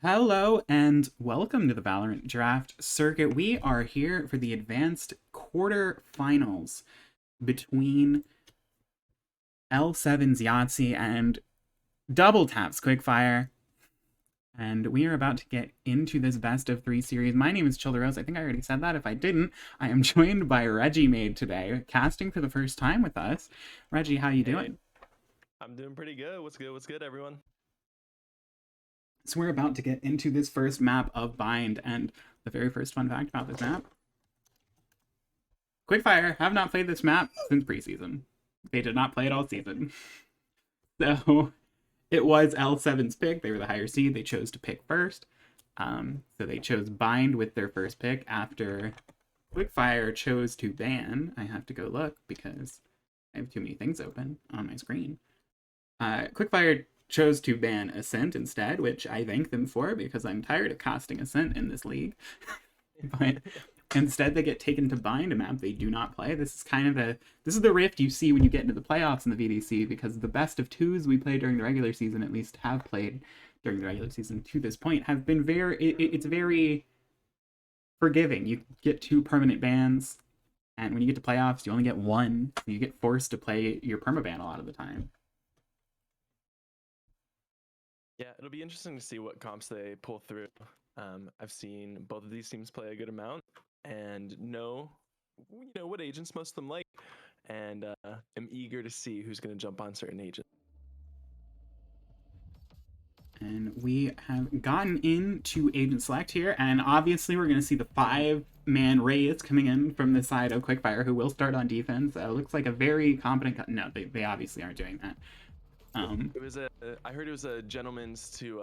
Hello and welcome to the Valorant Draft Circuit. We are here for the advanced quarterfinals between L7's Yahtzee and Double Tap's Quickfire. And we are about to get into this best of three series. My name is Childerose. I think I already said that. If I didn't, I am joined by Reggie Made today, casting for the first time with us. Reggie, how you doing? I'm doing pretty good. What's good? What's good, everyone? So we're about to get into this first map of Bind, and the very first fun fact about this map: Quickfire have not played this map since preseason. They did not play it all season. So it was L7's pick. They were the higher seed. They chose to pick first. So they chose Bind with their first pick after Quickfire chose to ban. I have to go look because I have too many things open on my screen. Quickfire chose to ban Ascent instead, which I thank them for because I'm tired of casting Ascent in this league. But instead they get taken to Bind, a map they do not play. This is the rift you see when you get into the playoffs in the VDC, because the best of twos we play during the regular season, at least have played during the regular season to this point, have been it's very forgiving. You get two permanent bans, and when you get to playoffs you only get one. You get forced to play your permaban a lot of the time. Yeah, it'll be interesting to see what comps they pull through. I've seen both of these teams play a good amount and know what agents most of them like, and am eager to see who's going to jump on certain agents. And we have gotten into Agent Select here, and obviously we're going to see the 5-man Rays coming in from the side of Quickfire, who will start on defense. Looks like a very competent... No, they obviously aren't doing that. I heard it was a gentleman's to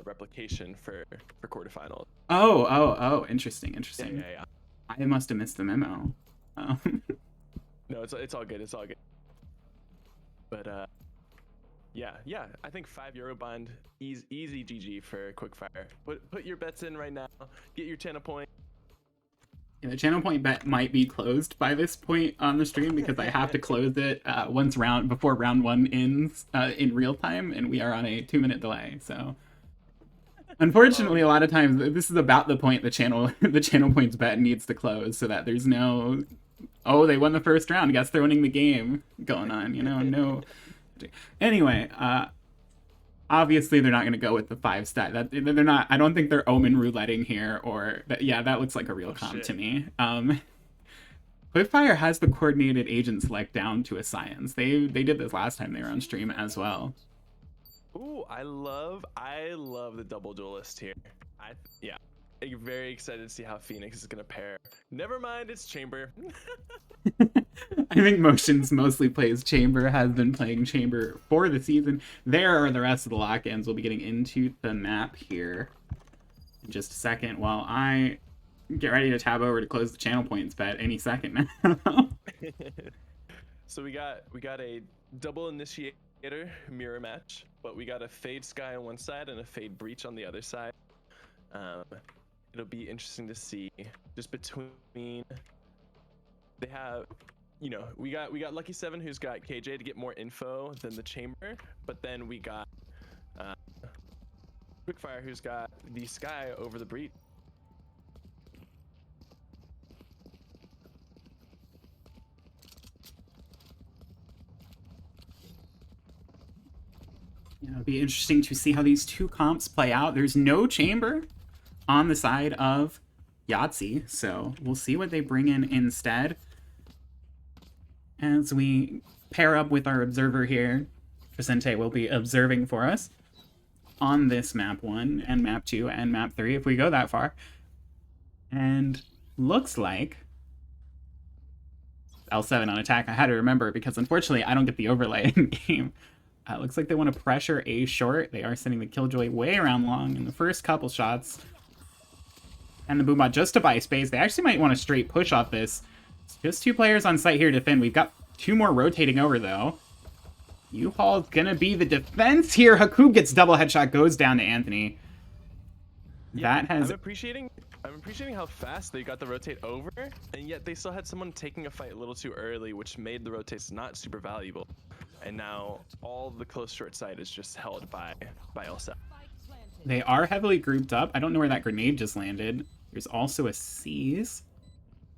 replication for quarterfinals. Oh, interesting. Yeah. I must have missed the memo. No, it's all good. It's all good. But yeah. I think €5 bind, easy GG for Quickfire. Put your bets in right now. Get your channel point. Yeah, the channel point bet might be closed by this point on the stream because I have to close it before round one ends in real time, and we are on a 2-minute delay. So unfortunately, a lot of times this is about the point the channel points bet needs to close, so that there's no, oh, they won the first round, guess they're winning the game going on. No. Anyway, obviously they're not going to go with the 5 stat. They're not. I don't think they're Omen rouletting here, or yeah, that looks like a real comp to me. Quickfire has the coordinated agent select down to a science. They did this last time they were on stream as well. Ooh, I love the double duelist here. I'm very excited to see how Phoenix is gonna pair. Never mind, it's Chamber. I think Motions mostly plays Chamber, has been playing Chamber for the season. There are the rest of the lock-ins. We'll be getting into the map here in just a second while I get ready to tab over to close the channel points bet any second now. So we got a double initiator mirror match, but we got a Fade Sky on one side and a Fade Breach on the other side. It'll be interesting to see just between. They have, we got Lucky 7, who's got KJ to get more info than the Chamber, but then we got Quickfire, who's got the Sky over the Breach. It'll be interesting to see how these two comps play out. There's no Chamber on the side of Yahtzee, so we'll see what they bring in instead. As we pair up with our observer here, Vicente will be observing for us on this map 1 and map 2 and map 3 if we go that far. And looks like L7 on attack. I had to remember because unfortunately I don't get the overlay in game. Looks like they want to pressure A short. They are sending the Killjoy way around long in the first couple shots. And the Boombot just to buy space. They actually might want to straight push off this. It's just 2 players on site here to defend. We've got 2 more rotating over, though. U-Haul's gonna be the defense here. Hakub gets double headshot, goes down to Anthony. Yeah, I'm appreciating how fast they got the rotate over, and yet they still had someone taking a fight a little too early, which made the rotates not super valuable. And now all the close short side is just held by L7. They are heavily grouped up. I don't know where that grenade just landed. There's also a seize.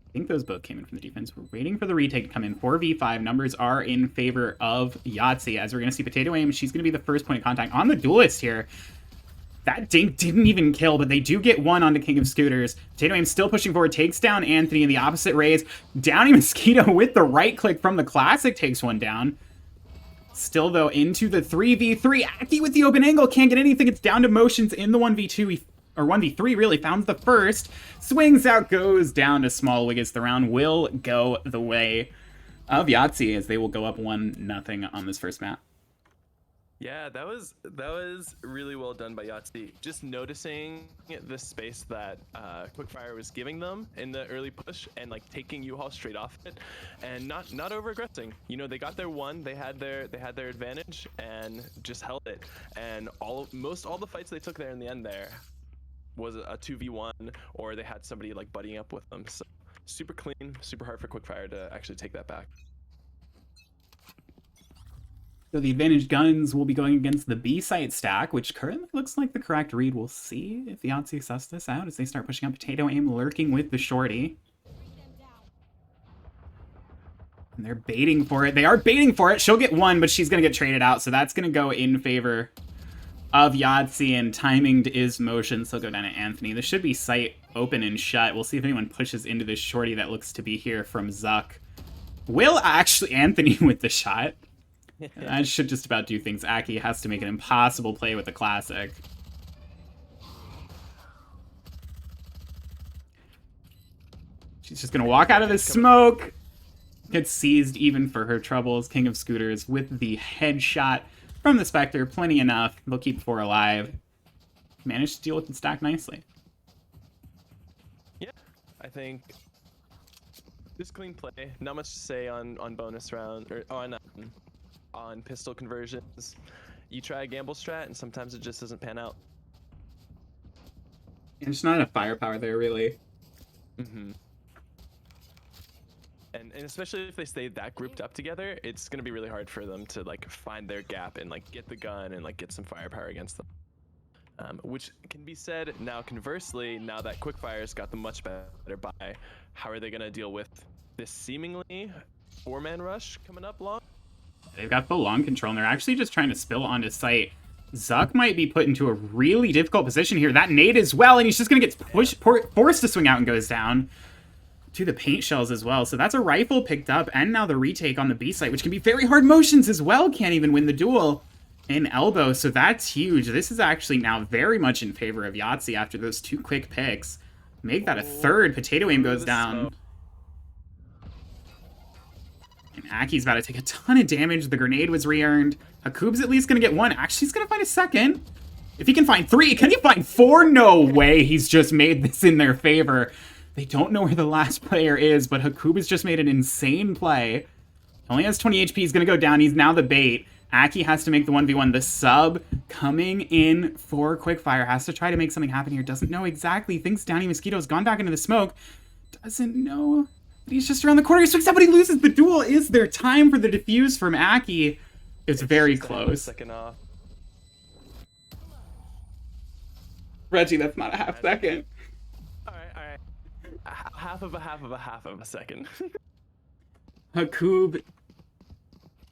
I think those both came in from the defense. We're waiting for the retake to come in. 4v5. Numbers are in favor of Yahtzee, as we're going to see Potato Aim. She's going to be the first point of contact on the duelist here. That dink didn't even kill, but they do get one onto King of Scooters. Potato Aim still pushing forward, takes down Anthony in the opposite raise. Downy Mosquito with the right click from the Classic takes one down. Still, though, into the 3v3. Aki with the open angle. Can't get anything. It's down to motions in the 1v2. Or 1v3, really. Found the first. Swings out, goes down to Small Wiggets. The round will go the way of Yahtzee, as they will go up 1-0 on this first map. Yeah, that was really well done by Yahtzee. Just noticing the space that Quickfire was giving them in the early push and like taking U-Haul straight off it, and not over aggressing. You know, they got their one, they had their advantage and just held it. And all the fights they took there in the end there was a 2v1, or they had somebody like buddying up with them. So super clean, super hard for Quickfire to actually take that back. So the advantage guns will be going against the B site stack, which currently looks like the correct read. We'll see if the Yahtzee suss this out as they start pushing up. Potato Aim lurking with the shorty. And they're baiting for it. They are baiting for it. She'll get one, but she's going to get traded out. So that's going to go in favor of Yahtzee, and timing is motion. So go down to Anthony. This should be sight open and shut. We'll see if anyone pushes into this shorty that looks to be here from Zuck. Will actually Anthony with the shot. That should just about do things. Aki has to make an impossible play with the Classic. She's just going to walk out of the smoke. Gets seized even for her troubles. King of Scooters with the headshot from the Spectre. Plenty enough. They'll keep 4 alive. Managed to deal with the stack nicely. Yeah, I think just clean play. Not much to say on bonus round, or on pistol conversions. You try a gamble strat, and sometimes it just doesn't pan out. There's not enough firepower there, really. Mm-hmm. And especially if they stay that grouped up together, it's going to be really hard for them to like find their gap and like get the gun and like get some firepower against them. Which can be said now conversely, now that Quickfire's got the much better buy, how are they going to deal with this seemingly 4-man rush coming up long? They've got full long control, and they're actually just trying to spill onto site. Zuck might be put into a really difficult position here. That nade as well, and he's just going to get forced to swing out and goes down to the paint shells as well. So that's a rifle picked up, and now the retake on the B site, which can be very hard motions as well. Can't even win the duel in elbow, so that's huge. This is actually now very much in favor of Yahtzee after those 2 quick picks. Make that a third. Potato Aim goes down. And Aki's about to take a ton of damage. The grenade was re-earned. Hakub's at least going to get 1. Actually, he's going to find a second. If he can find 3, can he find 4? No way. He's just made this in their favor. They don't know where the last player is, but Hakub has just made an insane play. Only has 20 HP. He's going to go down. He's now the bait. Aki has to make the 1v1. The sub coming in for Quickfire. Has to try to make something happen here. Doesn't know exactly. Thinks Downy Mosquito's gone back into the smoke. Doesn't know. He's just around the corner. He swings out, but he loses the duel. Is there time for the defuse from Aki? It's very close. Second off. Reggie, that's not a half second. All right. Half of a second. Hakub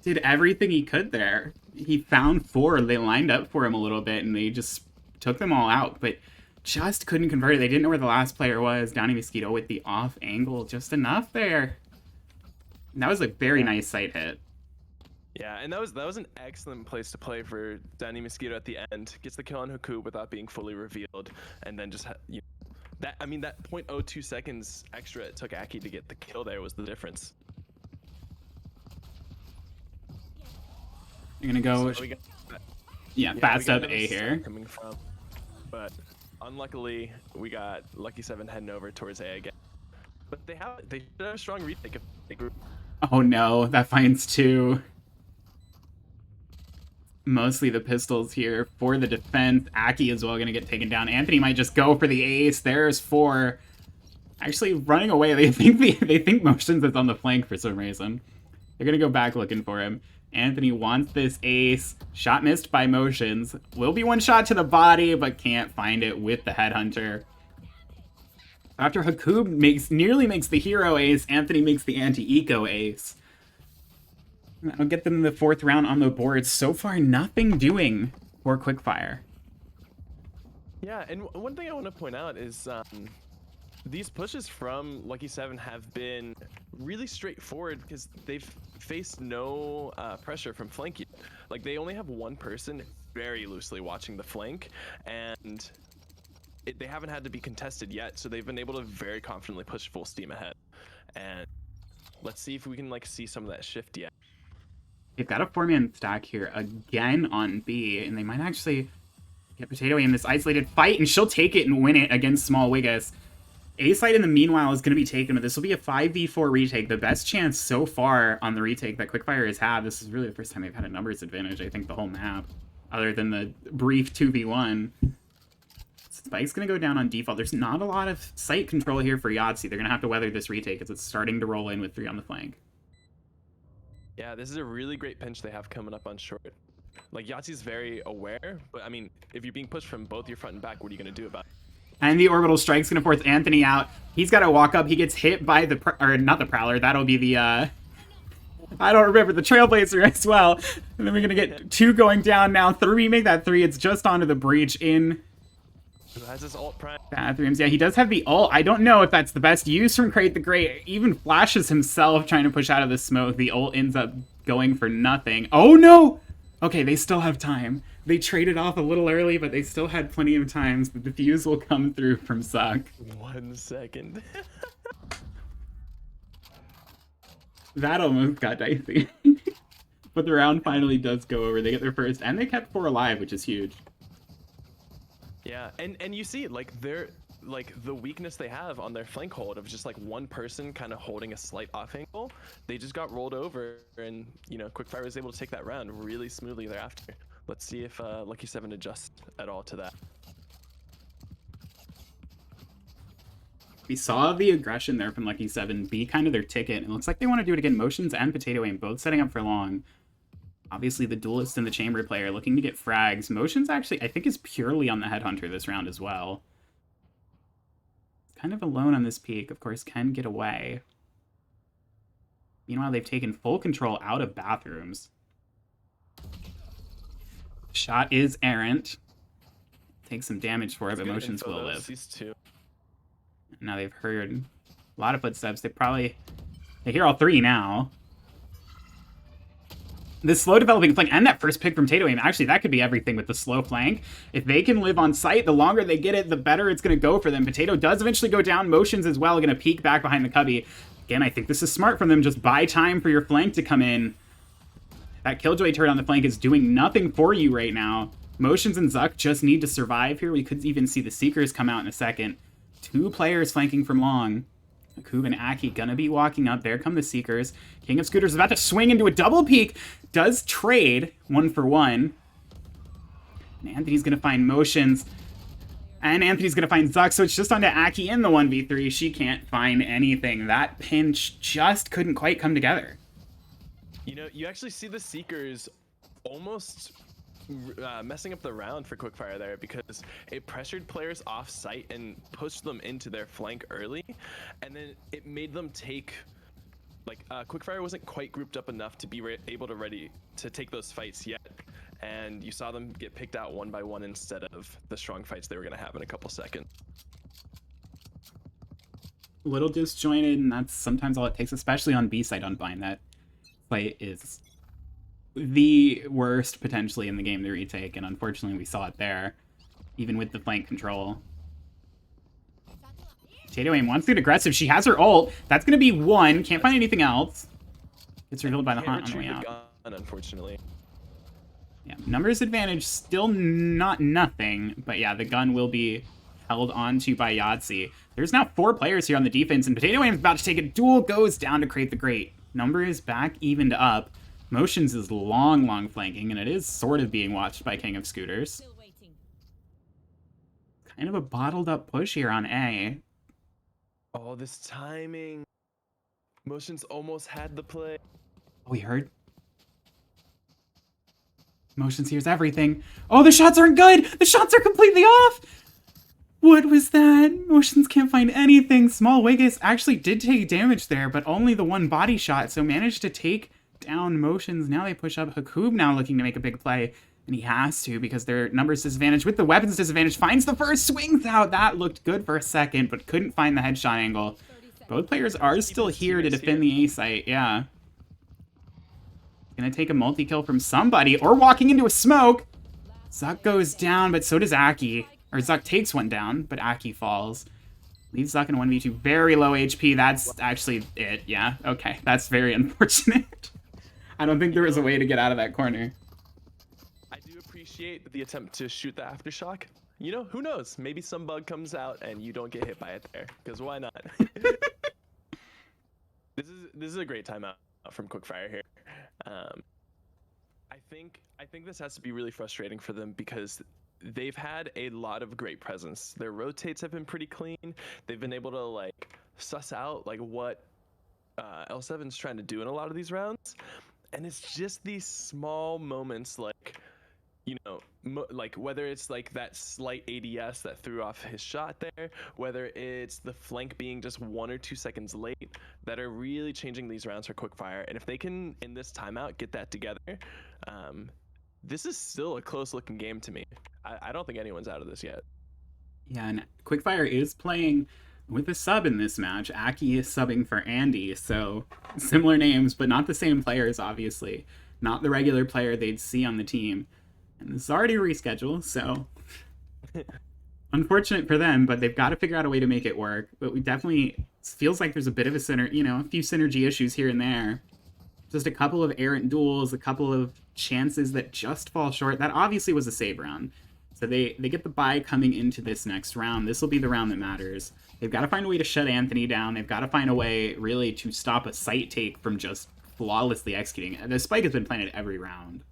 did everything he could there. He found 4. They lined up for him a little bit, and they just took them all out, but just couldn't convert it. They didn't know where the last player was. Downy Mosquito with the off angle. Just enough there. And that was a very nice sight hit. Yeah, and that was an excellent place to play for Downy Mosquito at the end. Gets the kill on Hakub without being fully revealed, and then just that 0.02 seconds extra it took Aki to get the kill there was the difference. You're gonna go. So fast up A here. Coming from, but unluckily we got Lucky 7 heading over towards A again. But they should have a strong retake if they group. Oh no, that finds 2. Mostly the pistols here for the defense. Aki as well gonna get taken down. Anthony might just go for the ace. There's 4. Actually running away. They think motions is on the flank for some reason. They're gonna go back looking for him. Anthony wants this ace. Shot missed by Motions. Will be one shot to the body, but can't find it with the Headhunter. After Hakub nearly makes the hero ace, Anthony makes the anti-eco ace. That'll get them the 4th round on the board. So far, nothing doing for Quickfire. Yeah, and one thing I want to point out is these pushes from Lucky 7 have been really straightforward because they've faced no pressure from flank yet. Like, they only have one person very loosely watching the flank, and they haven't had to be contested yet, so they've been able to very confidently push full steam ahead. And let's see if we can like see some of that shift yet. They've got a 4-man stack here again on B, and they might actually get Potato in this isolated fight, and she'll take it and win it against Small Wiggus. A-side in the meanwhile is going to be taken, but this will be a 5v4 retake. The best chance so far on the retake that Quickfire has had. This is really the first time they've had a numbers advantage, I think, the whole map, other than the brief 2v1. Spike's going to go down on default. There's not a lot of site control here for Yahtzee. They're going to have to weather this retake as it's starting to roll in with 3 on the flank. Yeah, this is a really great pinch they have coming up on short. Like, Yahtzee's very aware, but I mean, if you're being pushed from both your front and back, what are you going to do about it? And the orbital strike's going to force Anthony out. He's got to walk up. He gets hit by the, or not the Prowler. That'll be the, I don't remember, the Trailblazer as well. And then we're going to get 2 going down now. 3, make that 3. It's just onto the breach in Who has his ult prime? bathrooms. Yeah, he does have the ult. I don't know if that's the best use from Crate the Great. Even flashes himself trying to push out of the smoke. The ult ends up going for nothing. Oh, no! Okay, they still have time. They traded off a little early, but they still had plenty of time. The defuse will come through from Suck. 1 second. That almost got dicey. But the round finally does go over. They get their first, and they kept 4 alive, which is huge. Yeah, and you see, like, they're like the weakness they have on their flank hold of just like one person kind of holding a slight off angle. They just got rolled over, and you know, Quickfire was able to take that round really smoothly thereafter. Let's see if Lucky 7 adjusts at all to that. We saw the aggression there from Lucky 7 be kind of their ticket. It looks like they want to do it again. Motions and Potato Aim both setting up for long. Obviously, the Duelist and the Chamber player looking to get frags. Motions actually, I think, is purely on the Headhunter this round as well. Kind of alone on this peak. Of course, can get away. Meanwhile, they've taken full control out of bathrooms. Shot is errant. Take some damage for it, but Motions will live. These two. Now they've heard a lot of footsteps. They hear all 3 now. The slow developing flank and that first pick from Tato Aim, actually, that could be everything with the slow flank. If they can live on site, the longer they get it, the better it's going to go for them. Potato does eventually go down. Motions as well, going to peek back behind the cubby. Again, I think this is smart from them. Just buy time for your flank to come in. That Killjoy turret on the flank is doing nothing for you right now. Motions and Zuck just need to survive here. We could even see the Seekers come out in a second. 2 players flanking from long. Akub and Aki gonna be walking up. There come the Seekers. King of Scooters is about to swing into a double peek. Does trade 1 for 1. And Anthony's gonna find Motions. And Anthony's gonna find Zuck, so it's just onto Aki in the 1v3. She can't find anything. That pinch just couldn't quite come together. You know, you actually see the Seekers almost messing up the round for Quickfire there, because it pressured players off site and pushed them into their flank early, and then it made them take, like, Quickfire wasn't quite grouped up enough to be able to ready to take those fights yet, and you saw them get picked out 1 by 1 instead of the strong fights they were going to have in a couple seconds. A little disjointed, and that's sometimes all it takes, especially on B side on Bind. That fight is the worst potentially in the game to retake, and unfortunately we saw it there, even with the flank control. Potato Aim wants to get aggressive. She has her ult. That's going to be 1. Can't find anything else. Gets revealed by the Hunt on the way out. Gun, unfortunately. Yeah, numbers advantage still not nothing, but yeah, the gun will be held onto by Yahtzee. There's now 4 players here on the defense, and Potato Aim's about to take a duel, goes down to Crate the Great. Number is back evened up. Motions is long flanking, and it is sort of being watched by King of Scooters. Kind of a bottled up push here on A. Oh, this timing. Motions almost had the play. We heard Motions hears everything. Oh, the shots aren't good! The shots are completely off! What was that? Motions can't find anything. Small Wiggis actually did take damage there, but only the one body shot, so managed to take down Motions. Now they push up. Hakub now looking to make a big play, and he has to because their numbers disadvantage. With the weapons disadvantage, finds the first, swings out. That looked good for a second, but couldn't find the headshot angle. Both players are still here to defend the A site, yeah. Gonna take a multi-kill from somebody, or walking into a smoke. Zuck goes down, but so does Aki. Or Zuck takes one down, but Aki falls. Leaves Zuck in 1v2. Very low HP. That's actually it. Yeah, okay. That's very unfortunate. I don't think there was a way to get out of that corner. I do appreciate the attempt to shoot the aftershock. You know, who knows? Maybe some bug comes out and you don't get hit by it there. Because why not? This is a great timeout from Quickfire here. I think this has to be really frustrating for them because they've had a lot of great presence. Their rotates have been pretty clean. They've been able to like suss out like what L7's trying to do in a lot of these rounds, and it's just these small moments like, you know, like whether it's like that slight ADS that threw off his shot there, whether it's the flank being just 1 or 2 seconds late, that are really changing these rounds for Quickfire. And if they can, in this timeout, get that together, this is still a close-looking game to me. I don't think anyone's out of this yet. Yeah, and Quickfire is playing with a sub in this match. Aki is subbing for Andy, so similar names, but not the same players, obviously. Not the regular player they'd see on the team. And this is already rescheduled, so unfortunate for them, but they've got to figure out a way to make it work. But we definitely feels like there's a bit of a a few synergy issues here and there. Just a couple of errant duels, a couple of chances that just fall short. That obviously was a save round. So they get the bye coming into this next round. This will be the round that matters. They've got to find a way to shut Anthony down. They've got to find a way, really, to stop a site take from just flawlessly executing. The spike has been planted every round.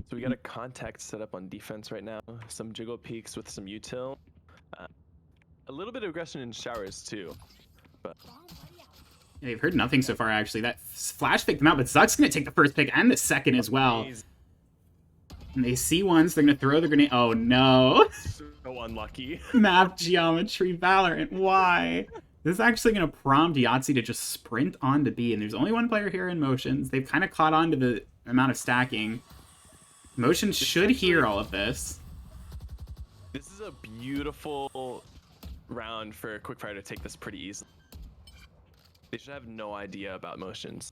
So we got a contact set up on defense right now. Some jiggle peeks with some util. A little bit of aggression in showers too. But yeah, you've heard nothing so far, actually. That flash picked them out, but Zuck's going to take the first pick and the second as well. And they see one, so they're going to throw the grenade. Oh, no. So unlucky. Map geometry, Valorant. Why? This is actually going to prompt Yahtzee to just sprint on to B, and there's only one player here in Motions. They've kind of caught on to the amount of stacking. Motions should hear all of this. This is a beautiful round for Quickfire to take this pretty easily. They should have no idea about Motions.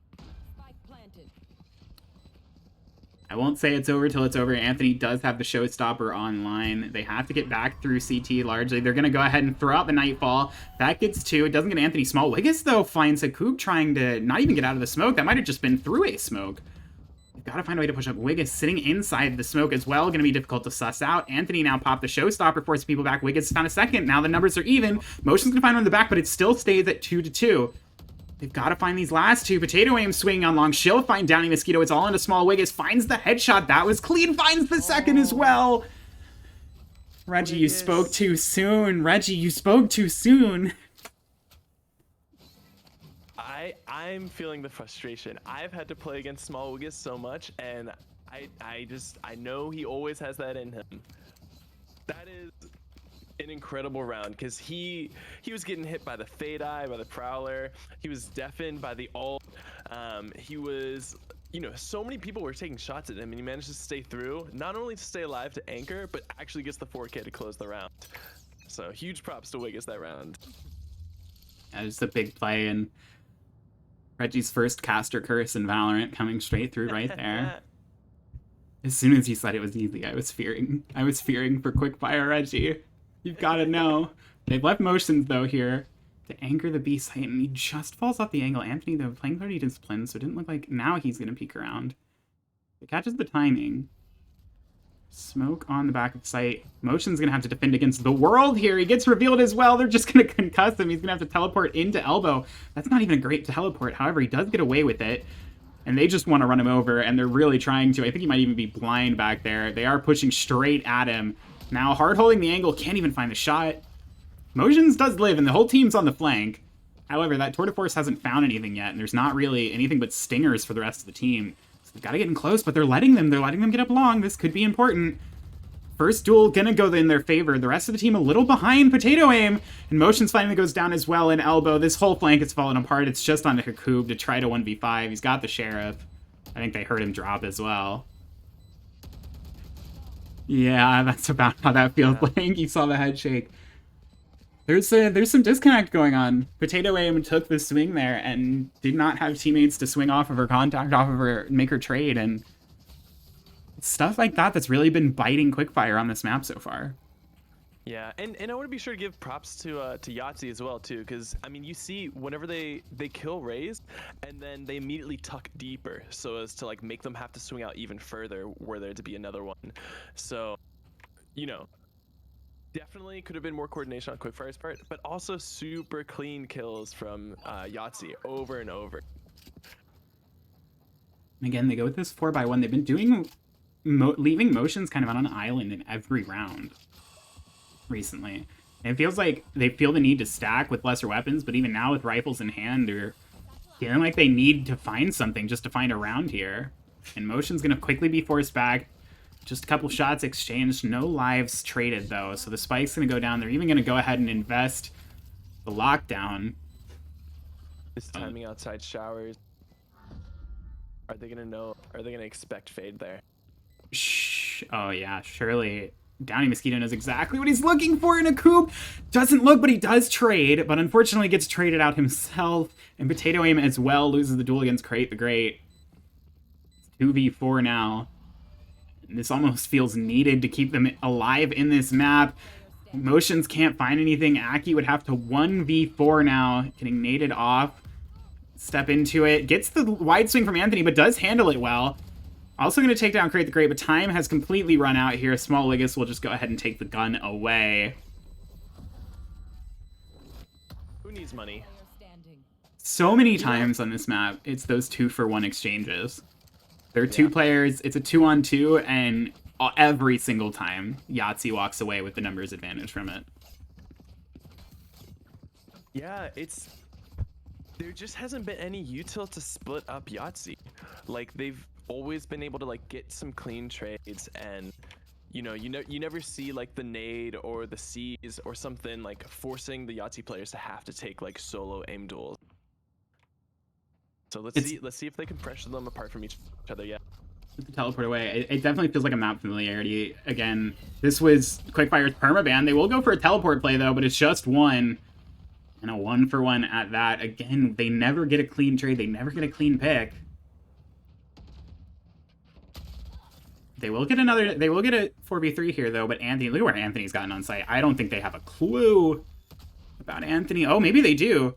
I won't say it's over till it's over. Anthony does have the showstopper online. They have to get back through CT largely. They're going to go ahead and throw out the Nightfall. That gets 2. It doesn't get Anthony small. Wiggis, though, finds Hakub trying to not even get out of the smoke. That might have just been through a smoke. We've got to find a way to push up. Wiggis sitting inside the smoke as well. Going to be difficult to suss out. Anthony now popped the showstopper, forcing people back. Wiggis found a second. Now the numbers are even. Motion's going to find one in the back, but it still stays at 2-2. They've got to find these last two. Potato Aim swinging on long. She'll find Downy Mosquito. It's all into small. Wiggis finds the headshot. That was clean. Finds the second as well. Reggie, you spoke too soon. Reggie, you spoke too soon. I'm feeling the frustration. I've had to play against small Wiggis so much, and I know he always has that in him. That is an incredible round because he was getting hit by the Fade Eye, by the Prowler. He was deafened by the ult. He was, you know, so many people were taking shots at him, and he managed to stay through, not only to stay alive to anchor, but actually gets the 4K to close the round. So huge props to Wiggis that round. That was a big play, and Reggie's first caster curse in Valorant coming straight through right there. As soon as he said it was easy, I was fearing for Quickfire Reggie. You've got to know. They've left Motions, though, here to anchor the B site, and he just falls off the angle. Anthony, though, playing 30 discipline, so it didn't look like now he's going to peek around. It catches the timing. Smoke on the back of the site. Motion's going to have to defend against the world here. He gets revealed as well. They're just going to concuss him. He's going to have to teleport into Elbow. That's not even a great teleport. However, he does get away with it. And they just want to run him over, and they're really trying to. I think he might even be blind back there. They are pushing straight at him. Now, hard holding the angle, can't even find the shot. Motions does live, and the whole team's on the flank. However, that Tour de Force hasn't found anything yet, and there's not really anything but stingers for the rest of the team. So they've got to get in close, but they're letting them get up long. This could be important. First duel gonna go in their favor. The rest of the team a little behind. Potato Aim, and Motions finally goes down as well in Elbow. This whole flank is falling apart. It's just on Hakoob to try to 1v5. He's got the Sheriff. I think they heard him drop as well. Yeah, that's about how that feels like. You saw the head shake. There's some disconnect going on. Potato Aim took the swing there and did not have teammates to swing off of her contact, off of her, make her trade, and stuff like that that's really been biting Quickfire on this map so far. Yeah, and I want to be sure to give props to Yahtzee as well too, because I mean you see whenever they kill Raze, and then they immediately tuck deeper so as to like make them have to swing out even further were there to be another one. So, you know, definitely could have been more coordination on Quickfire's part, but also super clean kills from Yahtzee over and over. Again, they go with this 4x1. They've been doing leaving Motions kind of on an island in every round recently. And it feels like they feel the need to stack with lesser weapons, but even now with rifles in hand, they're feeling like they need to find something just to find a round here. And Motion's going to quickly be forced back. Just a couple shots exchanged. No lives traded, though. So the spike's going to go down. They're even going to go ahead and invest the lockdown. This timing outside showers. Are they going to know? Are they going to expect fade there? Shh. Oh, yeah. Surely Downy Mosquito knows exactly what he's looking for in a coup. Doesn't look, but he does trade. But unfortunately gets traded out himself. And Potato Aim as well loses the duel against Crate the Great. 2v4 now. This almost feels needed to keep them alive in this map. Motions can't find anything. Aki would have to 1v4 now. Getting naded off. Step into it. Gets the wide swing from Anthony, but does handle it well. Also going to take down Crate the Great, but time has completely run out here. Small Ligus will just go ahead and take the gun away. Who needs money? So many times on this map, it's those 2-for-1 exchanges. There are two players, it's a 2-on-2, and every single time, Yahtzee walks away with the numbers advantage from it. Yeah, there just hasn't been any util to split up Yahtzee. Like, they've always been able to, like, get some clean trades, and, you never see, like, the nade or the C's or something, like, forcing the Yahtzee players to have to take, like, solo aim duels. So let's see if they can pressure them apart from each other. Yeah. Teleport away. It definitely feels like a map familiarity. Again, this was Quickfire's permaban. They will go for a teleport play though, but it's just one. And a 1-for-1 at that. Again, they never get a clean trade. They never get a clean pick. They will get a 4v3 here though, but Anthony, look at where Anthony's gotten on site. I don't think they have a clue about Anthony. Oh, maybe they do.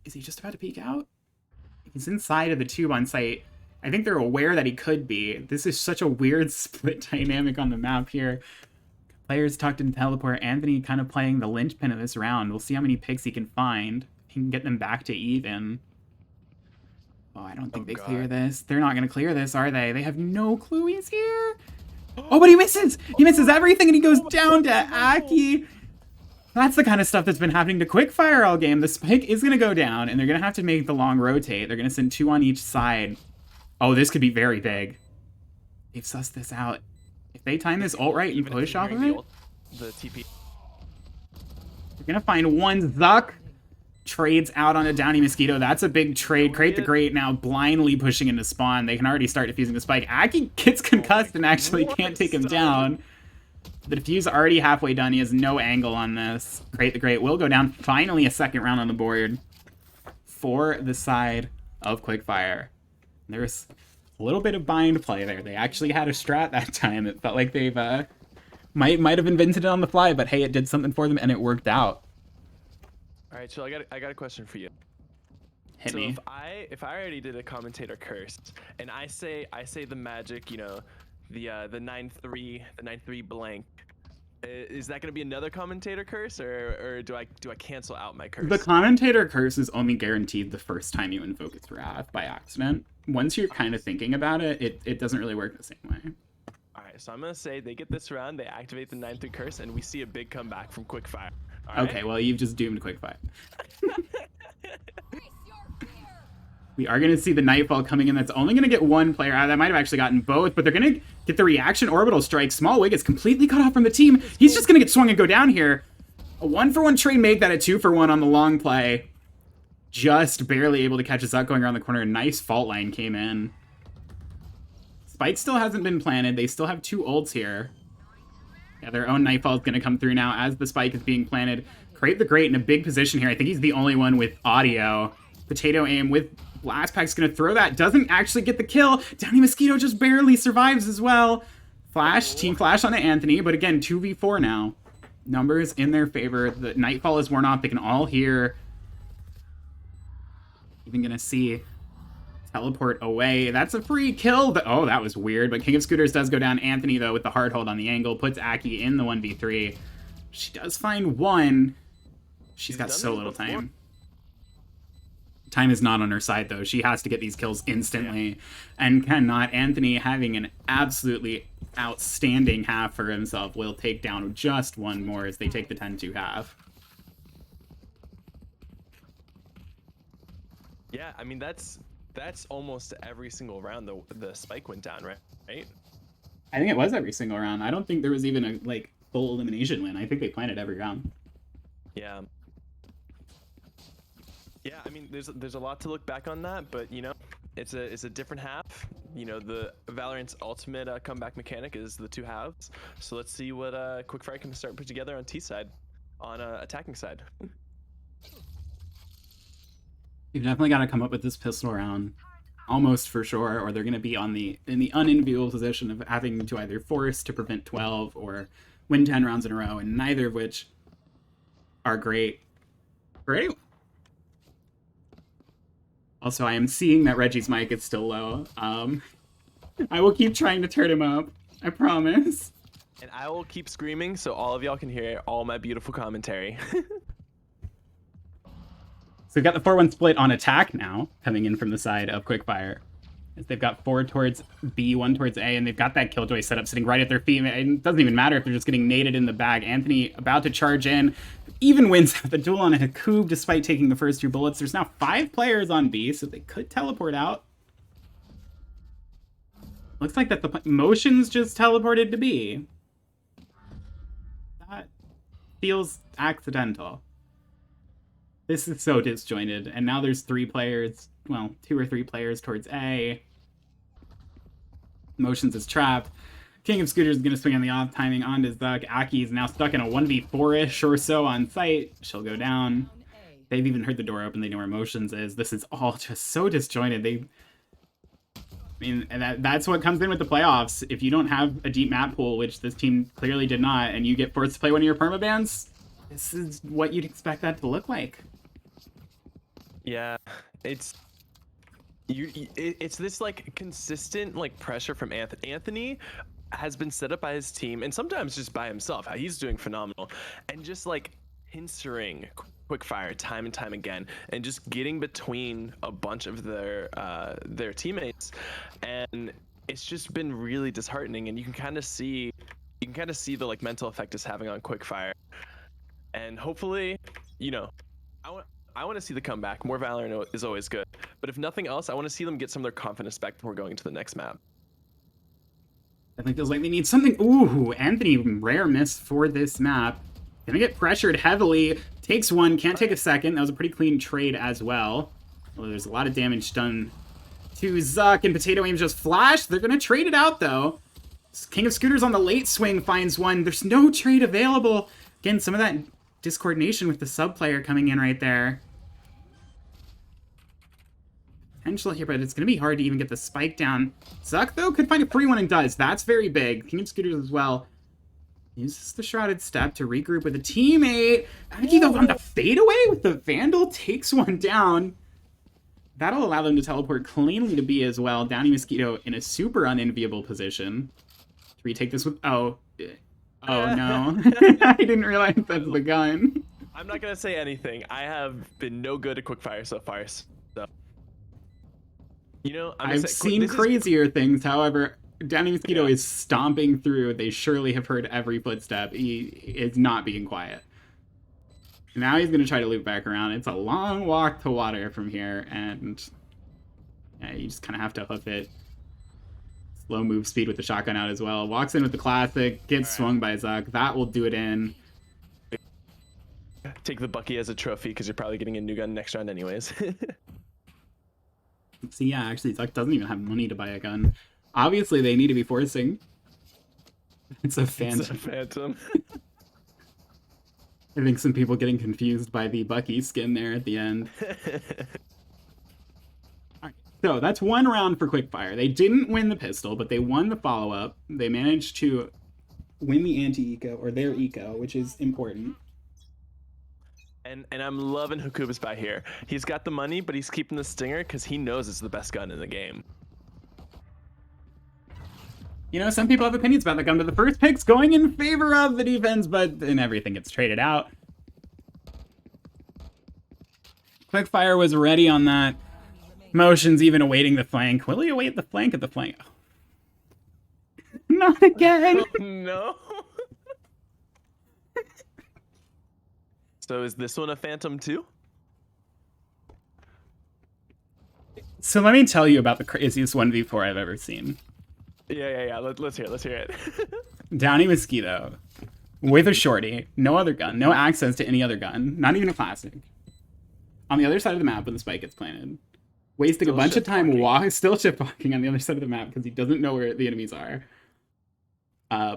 Is he just about to peek out? He's inside of the tube on site. I think they're aware that he could be. This is such a weird split dynamic on the map here. Players tucked in teleport. Anthony kind of playing the linchpin of this round. We'll see how many picks he can find. He can get them back to even. Oh, I don't think they clear this. They're not going to clear this, are they? They have no clue he's here. Oh, but he misses. He misses everything, and he goes down to Aki. That's the kind of stuff that's been happening to Quickfire all game. The spike is going to go down, and they're going to have to make the long rotate. They're going to send 2 on each side. Oh, this could be very big. They've sussed this out. If they time this ult right and push off of it, the TP. they're going to find one. Zuck trades out on a Downy Mosquito. That's a big trade. Crate the Great now blindly pushing into spawn. They can already start defusing the spike. Aki gets concussed and actually can't take him down. The defuse already halfway done. He has no angle on this. Crate the Great will go down. Finally a second round on the board for the side of Quickfire. There's a little bit of bind play there. They actually had a strat that time. It felt like they've might have invented it on the fly, but hey, it did something for them and it worked out. All right, so I got a question for you. Hit me. If I already did a commentator curse and I say the magic, the 9-3 blank, is that going to be another commentator curse, or do I cancel out my curse? The commentator curse is only guaranteed the first time you invoke its wrath by accident. Once you're kind of thinking about it, it doesn't really work the same way. All right, so I'm going to say they get this round, they activate the 9-3 curse, and we see a big comeback from Quickfire. Okay, well, you've just doomed Quickfire. We are going to see the Nightfall coming in. That's only going to get one player out. That might have actually gotten both, but they're going to get the reaction orbital strike. Smallwig is completely cut off from the team. He's just going to get swung and go down here. A 1-for-1 trade, make that a 2-for-1 on the long play. Just barely able to catch us up going around the corner. A nice fault line came in. Spike still hasn't been planted. They still have 2 ults here. Yeah, their own Nightfall is going to come through now as the spike is being planted. Crave the Great in a big position here. I think he's the only one with audio. Potato aim with Blast Pack's going to throw that. Doesn't actually get the kill. Downy Mosquito just barely survives as well. Flash, Team Flash on Anthony, but again, 2v4 now. Numbers in their favor. The Nightfall is worn off. They can all hear. Even going to see teleport away. That's a free kill. Oh, that was weird, but King of Scooters does go down. Anthony, though, with the hard hold on the angle, puts Aki in the 1v3. She does find one. She's got so little time. Time is not on her side, though. She has to get these kills instantly and cannot. Anthony, having an absolutely outstanding half for himself, will take down just one more as they take the 10-2 half. Yeah, I mean, that's almost every single round the spike went down, right? I think it was every single round. I don't think there was even a full elimination win. I think they planted every round. Yeah. Yeah, I mean, there's a lot to look back on that, but you know, it's a different half. You know, the Valorant's ultimate comeback mechanic is the 2 halves. So let's see what Quickfire can start put together on T side, on attacking side. You've definitely got to come up with this pistol round, almost for sure, or they're going to be in the unenviable position of having to either force to prevent 12 or win 10 rounds in a row, and neither of which are great for anyone. Also, I am seeing that Reggie's mic is still low. I will keep trying to turn him up. I promise. And I will keep screaming so all of y'all can hear all my beautiful commentary. So we've got the 4-1 split on attack now, coming in from the side of Quickfire. As they've got 4 towards B, 1 towards A, and they've got that Killjoy setup sitting right at their feet. And it doesn't even matter if they're just getting naded in the bag. Anthony about to charge in. Even wins the duel on a Hakub despite taking the first 2 bullets. There's now 5 players on B, so they could teleport out. Looks like that the motions just teleported to B. That feels accidental. This is so disjointed, and now there's 3 players, well, 2 or 3 players towards A. Motions is trapped. King of Scooters is going to swing on the off timing onto Zuck. Aki is now stuck in a 1v4-ish or so on site. She'll go down. They've even heard the door open. They know where Motions is. This is all just so disjointed. That's what comes in with the playoffs. If you don't have a deep map pool, which this team clearly did not, and you get forced to play one of your permabans, this is what you'd expect that to look like. Yeah, it's this consistent pressure from Anthony. Anthony has been set up by his team and sometimes just by himself. He's doing phenomenal, and just pincering Quickfire time and time again, and just getting between a bunch of their teammates, and it's just been really disheartening. And you can kind of see the mental effect it's having on Quickfire. And hopefully, I want to see the comeback. More Valorant is always good. But if nothing else, I want to see them get some of their confidence back before going to the next map. I think feels like they need something. Ooh, Anthony, rare miss for this map. Gonna get pressured heavily. Takes one, can't take a second. That was a pretty clean trade as well. Well, there's a lot of damage done to Zuck, and Potato Aim just flashed. They're gonna trade it out, though. King of Scooters on the late swing finds one. There's no trade available. Again, some of that discoordination with the sub player coming in right there. Potential here, but it's going to be hard to even get the spike down. Zuck, though, could find a free one and does. That's very big. King of Scooters as well. Uses the Shrouded Step to regroup with a teammate. Aki, though, on the fadeaway with the Vandal, takes one down. That'll allow them to teleport cleanly to B as well. Downy Mosquito in a super unenviable position. To retake this with... Oh no. I didn't realize that's the gun. I'm not going to say anything. I have been no good at Quickfire so far. So, I've seen crazier things. However, Downy Mosquito is stomping through. They surely have heard every footstep. He is not being quiet. Now he's going to try to loop back around. It's a long walk to water from here, and Yeah, you just kind of have to hoof it. Slow move speed with the shotgun out as well. Walks in with the classic, gets swung by Zuck. That will do it in. Take the Bucky as a trophy because you're probably getting a new gun next round anyways. See, yeah, actually, Zuck doesn't even have money to buy a gun. Obviously, they need to be forcing. It's a Phantom. It's a Phantom. I think some people getting confused by the Bucky skin there at the end. Alright, so that's one round for Quickfire. They didn't win the pistol, but they won the follow-up. They managed to win the anti-eco, or their eco, which is important. And I'm loving Hakuba's by here. He's got the money, but he's keeping the Stinger because he knows it's the best gun in the game. You know, some people have opinions about the gun, but the first pick's going in favor of the defense, but then everything gets traded out. Quickfire was ready on that. Motion's even awaiting the flank. Will he await the flank at the flank? Not again! Oh, no! So is this one a Phantom too? So let me tell you about the craziest 1v4 I've ever seen. Yeah. Let's hear it. Downy Mosquito with a shorty, no other gun, no access to any other gun, not even a classic. On the other side of the map when the spike gets planted. Wasting a bunch of time still shift walking on the other side of the map because he doesn't know where the enemies are.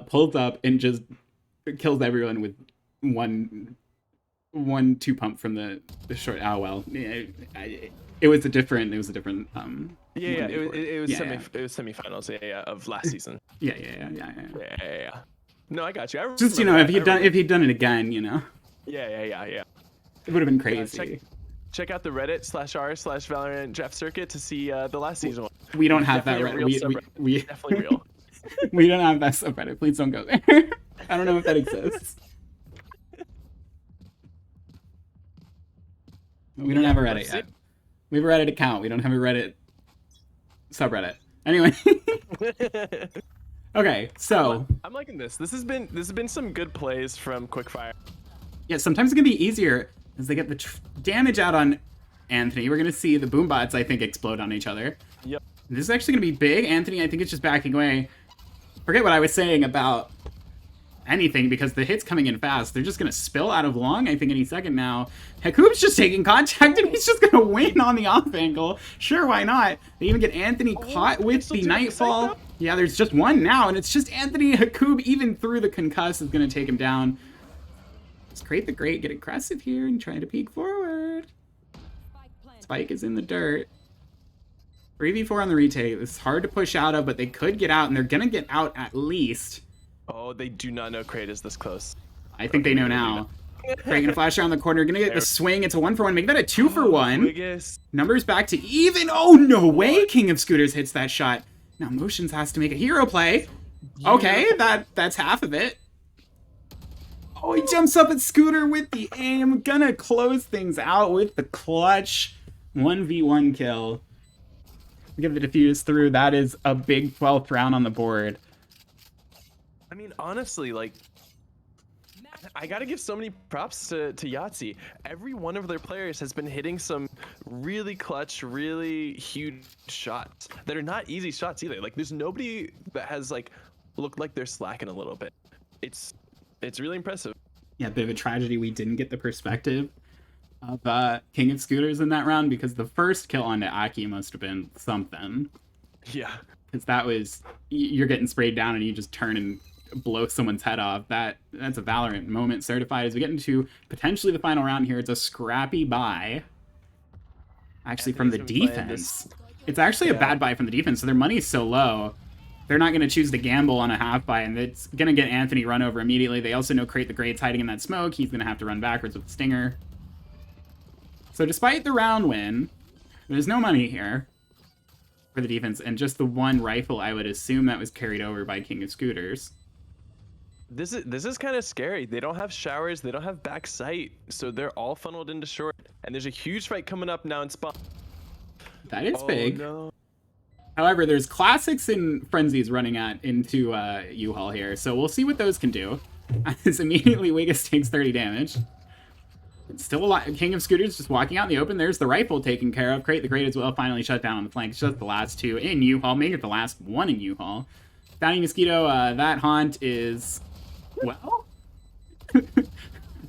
Pulls up and just kills everyone with one 2-pump from the short. Oh well, it was a different. It was it was semifinals of last season. Yeah. No, I got you. Just if he'd done it again, Yeah. It would have been crazy. Check out the Reddit/r/Valorant Jeff Circuit to see the last season one. We don't have that Reddit. We definitely real. We don't have that subreddit. Please don't go there. I don't know if that exists. We don't have a Reddit yet. We have a Reddit account. We don't have a Reddit subreddit. Anyway. Okay, so I'm liking this. This has been some good plays from Quickfire. Yeah, sometimes it can be easier as they get the damage out on Anthony. We're gonna see the boombots, I think, explode on each other. Yep. This is actually gonna be big. Anthony, I think, it's just backing away. Forget what I was saying about anything because the hit's coming in fast. They're just gonna spill out of long, I think, any second now. Hakoob's just taking contact and he's just gonna win on the off angle. Sure, why not? They even get Anthony caught with the Nightfall. Yeah, there's just one now, and it's just Anthony. Hakoob, even through the concuss, is gonna take him down. Let's create the great, get aggressive here and try to peek forward. Spike is in the dirt. 3v4 on the retake. It's hard to push out of, but they could get out, and they're gonna get out at least. Oh, they do not know Kraid is this close. I think they know now. Kraid gonna flash around the corner, gonna get the swing. It's a 1-for-1. Make that a 2-for-1. Numbers back to even. Oh, no way King of Scooters hits that shot. Now Motions has to make a hero play. Okay, that's half of it. Oh, he jumps up at Scooter with the aim. Gonna close things out with the clutch 1v1 kill. Give the defuse through. That is a big 12th round on the board. I mean, honestly, like, I gotta give so many props to Yahtzee. Every one of their players has been hitting some really clutch, really huge shots that are not easy shots either. Like, there's nobody that has, like, looked like they're slacking a little bit. It's really impressive. Yeah, bit of a tragedy we didn't get the perspective of King of Scooters in that round because the first kill onto Aki must have been something. Yeah. Because that was, you're getting sprayed down and you just turn and blow someone's head off. That's a Valorant moment certified. As we get into potentially the final round here, it's a scrappy buy. Actually, from the defense. It's actually a bad buy from the defense, so their money's so low. They're not going to choose to gamble on a half buy, and it's going to get Anthony run over immediately. They also know Crate the Great's hiding in that smoke. He's going to have to run backwards with the Stinger. So despite the round win, there's no money here for the defense, and just the one rifle I would assume that was carried over by King of Scooters. This is kind of scary. They don't have showers, they don't have back sight, so they're all funneled into short. And there's a huge fight coming up now in spawn. That is big. No. However, there's classics and frenzies running into U-Haul here, so we'll see what those can do. As immediately Wiggis takes 30 damage. It's still a lot. King of Scooters just walking out in the open. There's the rifle taken care of. Crate the Great as well finally shut down on the flank. It's just the last two in U-Haul. Make it the last one in U-Haul. Bounty Mosquito, that haunt is, well,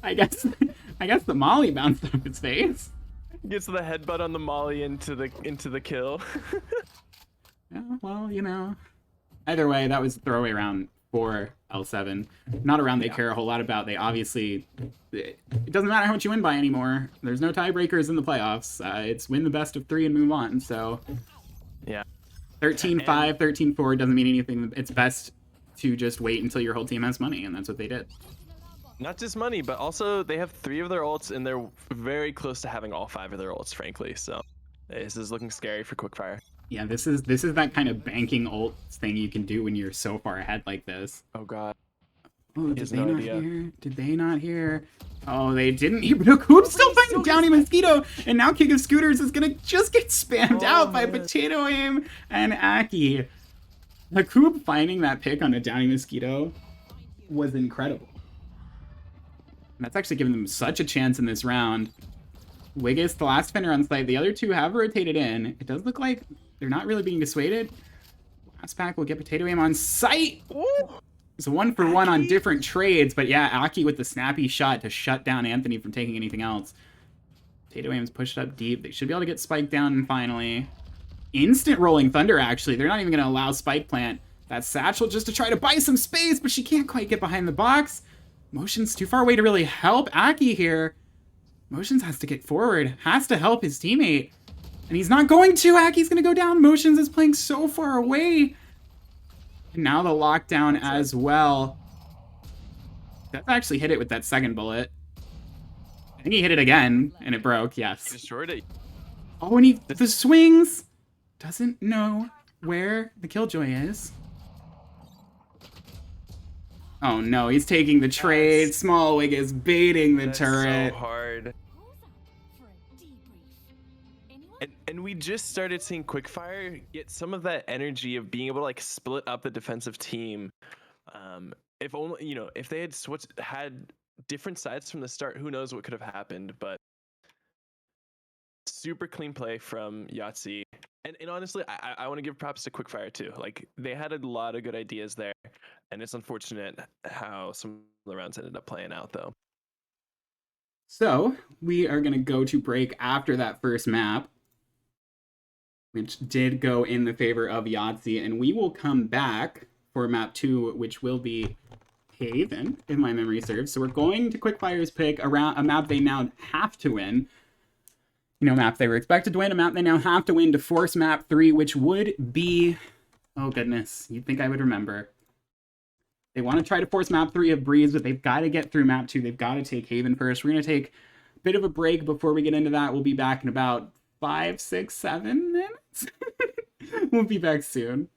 I guess the Molly bounced off his face. Gets the headbutt on the molly into the kill. Yeah, well, you know. Either way, that was a throwaway round for L7. Not a round they care a whole lot about. They obviously, it doesn't matter how much you win by anymore. There's no tiebreakers in the playoffs. It's win the best of 3 and move on. So Yeah. 13-5, 13-4 doesn't mean anything. It's best to just wait until your whole team has money, and that's what they did. Not just money, but also they have 3 of their ults, and they're very close to having all 5 of their ults, frankly. So this is looking scary for Quickfire. Yeah, this is that kind of banking ult thing you can do when you're so far ahead like this. Oh god. Oh, did has they no not idea. hear? Did they not hear? Oh, they didn't hear. But Hakoob's still fighting Downy Mosquito, and now King of Scooters is gonna just get spammed out by Potato Aim and Aki. Hakoob finding that pick on a Downy Mosquito was incredible. And that's actually given them such a chance in this round. Wiggis, the last defender on site. The other two have rotated in. It does look like they're not really being dissuaded. Last pack will get Potato Aim on site. Ooh. It's a 1-for-1 on different trades, but yeah, Aki with the snappy shot to shut down Anthony from taking anything else. Potato Aim's pushed up deep. They should be able to get Spike down finally. Instant Rolling Thunder, actually. They're not even going to allow Spike Plant. That Satchel just to try to buy some space, but she can't quite get behind the box. Motion's too far away to really help Aki here. Motions has to get forward, has to help his teammate. And he's not going to. Aki's going to go down. Motions is playing so far away. And now the lockdown as well. That actually hit it with that second bullet. I think he hit it again, and it broke, He yes. destroyed it. Oh, and the swings. Doesn't know where the Killjoy is. Oh no, he's taking the trade. Small Wig is baiting the turret. So hard. And we just started seeing Quickfire get some of that energy of being able to like split up the defensive team. If only, you know, if they had different sides from the start, who knows what could have happened. But super clean play from Yahtzee. And honestly, I want to give props to Quickfire too. Like they had a lot of good ideas there, and it's unfortunate how some of the rounds ended up playing out though. So we are gonna go to break after that first map, which did go in the favor of Yahtzee, and we will come back for map 2, which will be Haven, if my memory serves. So we're going to Quickfire's pick around a map they now have to win. You know, map they were expected to win, a map they now have to win to force map 3, which would be, oh goodness, you'd think I would remember. They want to try to force map 3 of Breeze, but they've got to get through map 2. They've got to take Haven first. We're going to take a bit of a break before we get into that. We'll be back in about 5, 6, 7 minutes. We'll be back soon.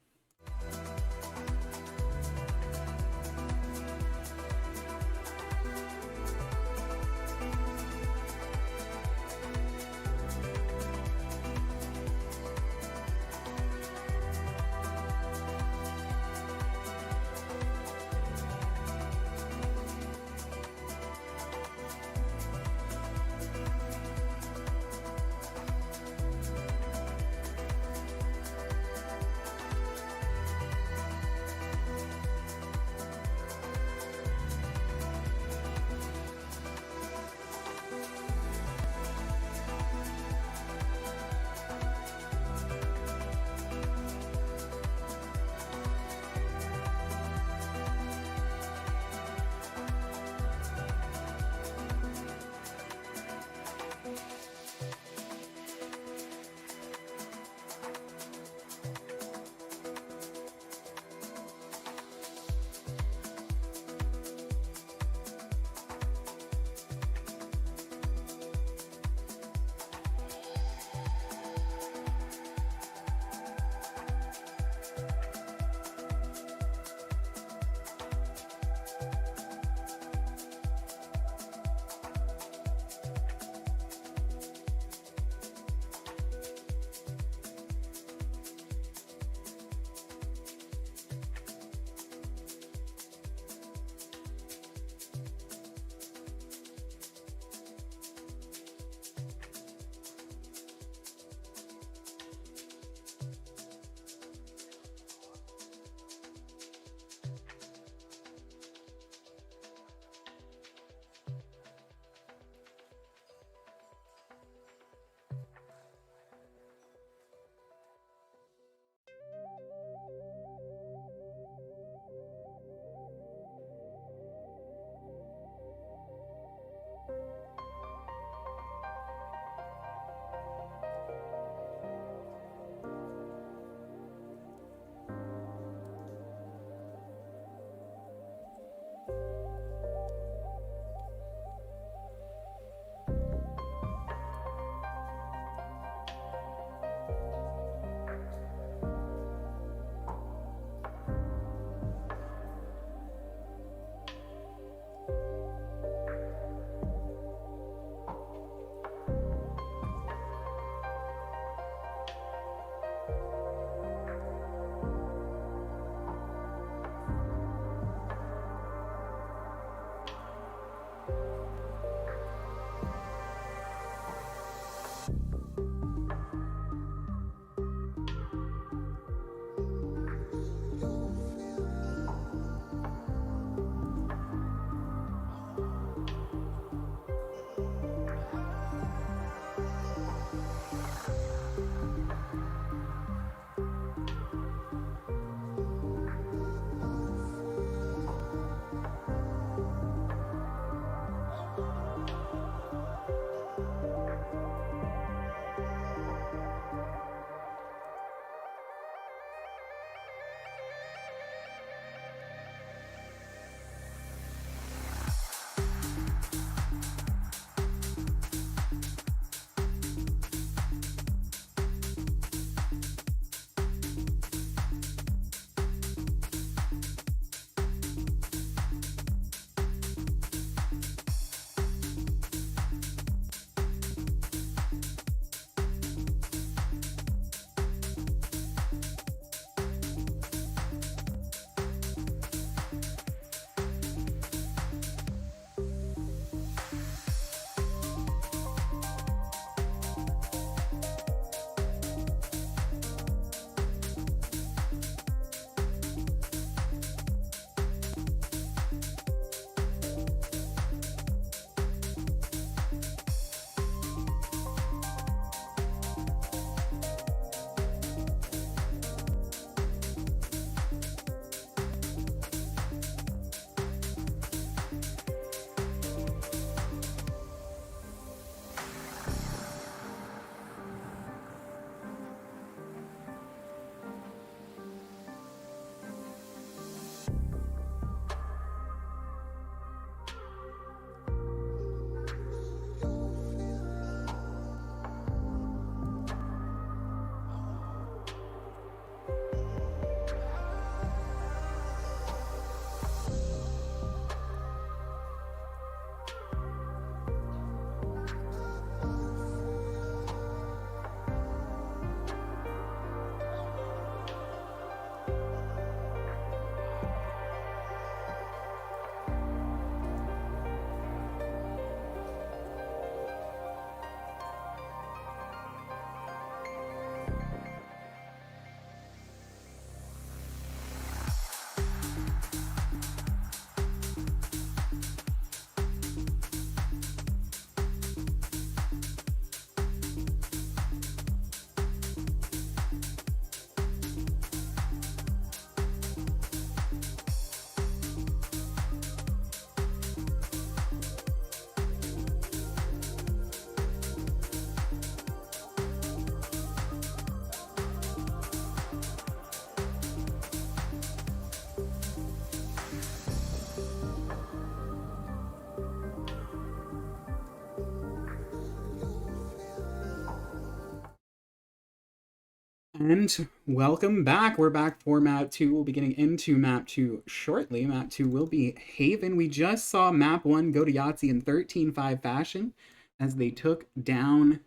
And welcome back. We're back for map 2. We'll be getting into map 2 shortly. Map 2 will be Haven. We just saw map 1 go to Yahtzee in 13-5 fashion as they took down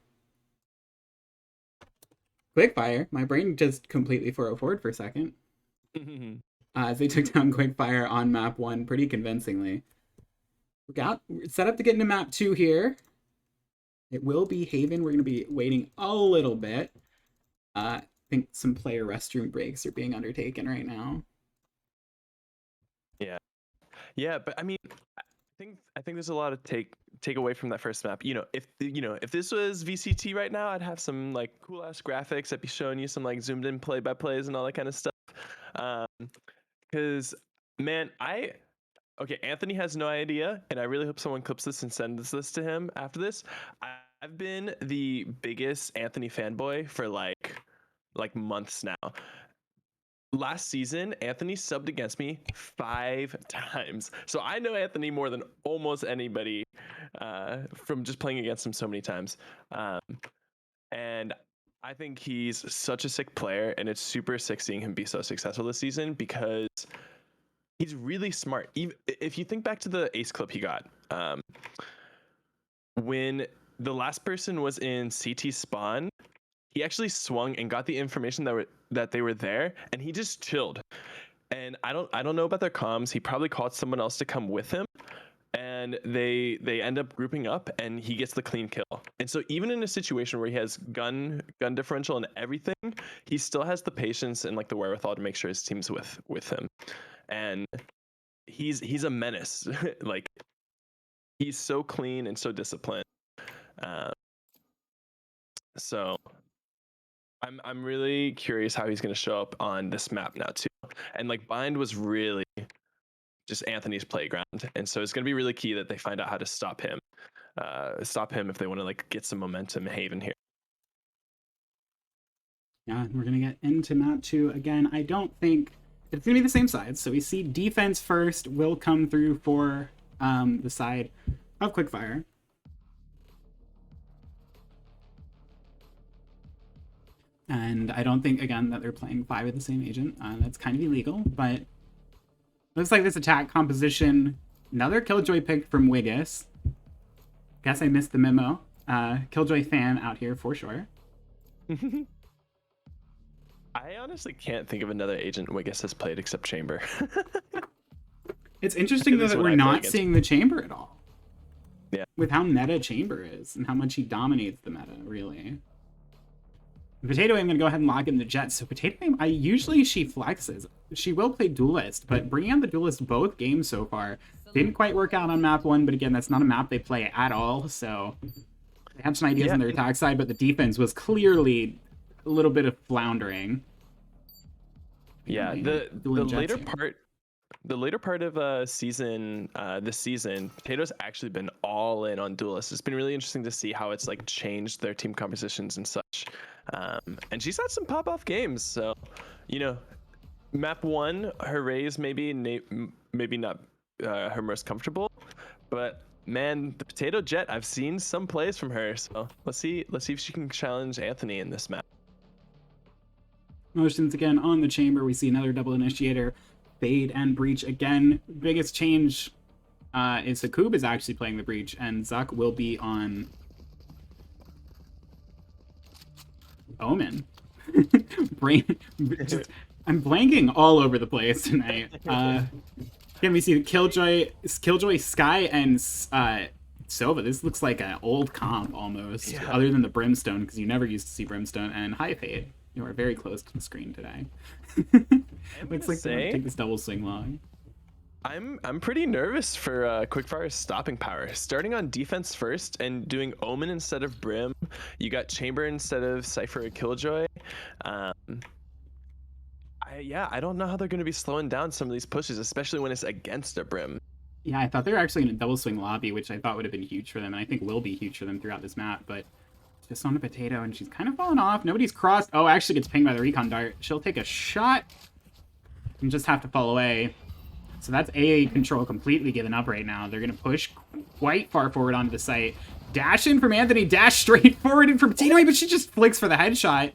Quickfire. My brain just completely 404'd for a second. As they took down Quickfire on map 1 pretty convincingly. We're set up to get into map 2 here. It will be Haven. We're going to be waiting a little bit. I think some player restroom breaks are being undertaken right now. Yeah, but I mean, I think there's a lot of take away from that first map. If this was VCT right now, I'd have some like cool ass graphics. I'd be showing you some like zoomed in play by plays and all that kind of stuff. Because man, okay, Anthony has no idea, and I really hope someone clips this and sends this to him after this. I've been the biggest Anthony fanboy for like months now. Last season, Anthony subbed against me 5 times. So I know Anthony more than almost anybody from just playing against him so many times. And I think he's such a sick player, and it's super sick seeing him be so successful this season because he's really smart. Even if you think back to the ace clip he got, when the last person was in CT spawn, he actually swung and got the information that they were there, and he just chilled. And I don't know about their comms. He probably called someone else to come with him, and they end up grouping up, and he gets the clean kill. And so even in a situation where he has gun differential and everything, he still has the patience and like the wherewithal to make sure his team's with him. And he's a menace. Like, he's so clean and so disciplined. So I'm really curious how he's going to show up on this map now too. And like Bind was really just Anthony's playground, and so it's going to be really key that they find out how to stop him if they want to like get some momentum in Haven here. Yeah, we're going to get into map 2 again. I don't think it's going to be the same side. So we see defense first will come through for the side of Quickfire. And I don't think, again, that they're playing 5 of the same agent. That's kind of illegal, but looks like this attack composition, another Killjoy pick from Wiggis. Guess I missed the memo. Killjoy fan out here for sure. I honestly can't think of another agent Wiggis has played except Chamber. It's interesting though that we're not seeing the Chamber at all. Yeah. With how meta Chamber is and how much he dominates the meta, really. Potato Aim, I'm going to go ahead and lock in the Jets. So Potato Aim, usually she flexes. She will play Duelist, but bringing on the Duelist both games so far didn't quite work out on map 1, but again, that's not a map they play at all, so they have some ideas on their attack side, but the defense was clearly a little bit of floundering. Yeah, the later part of this season, Potato's actually been all in on Duelist. It's been really interesting to see how it's like changed their team compositions and such. And she's had some pop-off games, so map 1, her raise maybe not her most comfortable, but man, the Potato Jet, I've seen some plays from her, so let's see if she can challenge Anthony in this map. Motions again on the Chamber. We see another double initiator, Fade and Breach again. Biggest change is Sakub is actually playing the Breach, and Zuck will be on Omen. I'm blanking all over the place tonight. Again, we see Killjoy, Sky, and Sova. This looks like an old comp almost, other than the Brimstone, because you never used to see Brimstone. And High Fade. You are very close to the screen today. Looks like they're gonna take this double swing long. I'm pretty nervous for Quickfire's stopping power. Starting on defense first and doing Omen instead of Brim. You got Chamber instead of Cypher or Killjoy. I don't know how they're going to be slowing down some of these pushes, especially when it's against a Brim. Yeah, I thought they were actually in a double swing lobby, which I thought would have been huge for them, and I think will be huge for them throughout this map, but just on a Potato, and she's kind of fallen off. Nobody's crossed. Oh, actually gets pinged by the recon dart. She'll take a shot and just have to fall away. So that's AA control completely given up right now. They're going to push quite far forward onto the site. Dash in from Anthony. Dash straight forward in from Potato, but she just flicks for the headshot.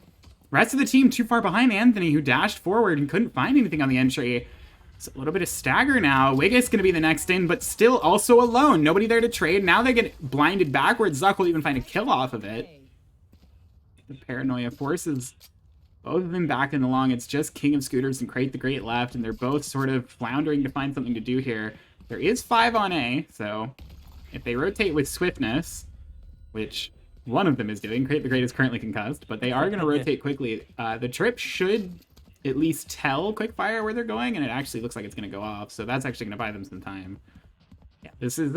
Rest of the team too far behind Anthony, who dashed forward and couldn't find anything on the entry. It's a little bit of stagger now. Wiggis going to be the next in, but still also alone. Nobody there to trade. Now they get blinded backwards. Zuck will even find a kill off of it. The paranoia forces both of them back in the long. It's just King of Scooters and Crate the Great left, and they're both sort of floundering to find something to do here. There is 5 on A, so if they rotate with swiftness, which one of them is doing, Crate the Great is currently concussed, but they are going to rotate quickly. The trip should at least tell Quickfire where they're going, and it actually looks like it's going to go off, so that's actually going to buy them some time. Yeah, this is,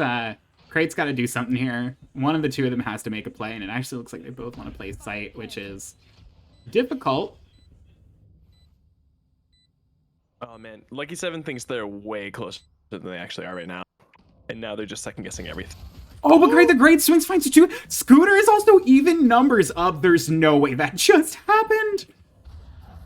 Crate's got to do something here. One of the two of them has to make a play, and it actually looks like they both want to play sight, which is difficult. Oh man, Lucky 7 thinks they're way closer than they actually are right now. And now they're just second guessing everything. Oh, but Crate the Great swings finds a 2. Scooter is also even numbers up. There's no way that just happened.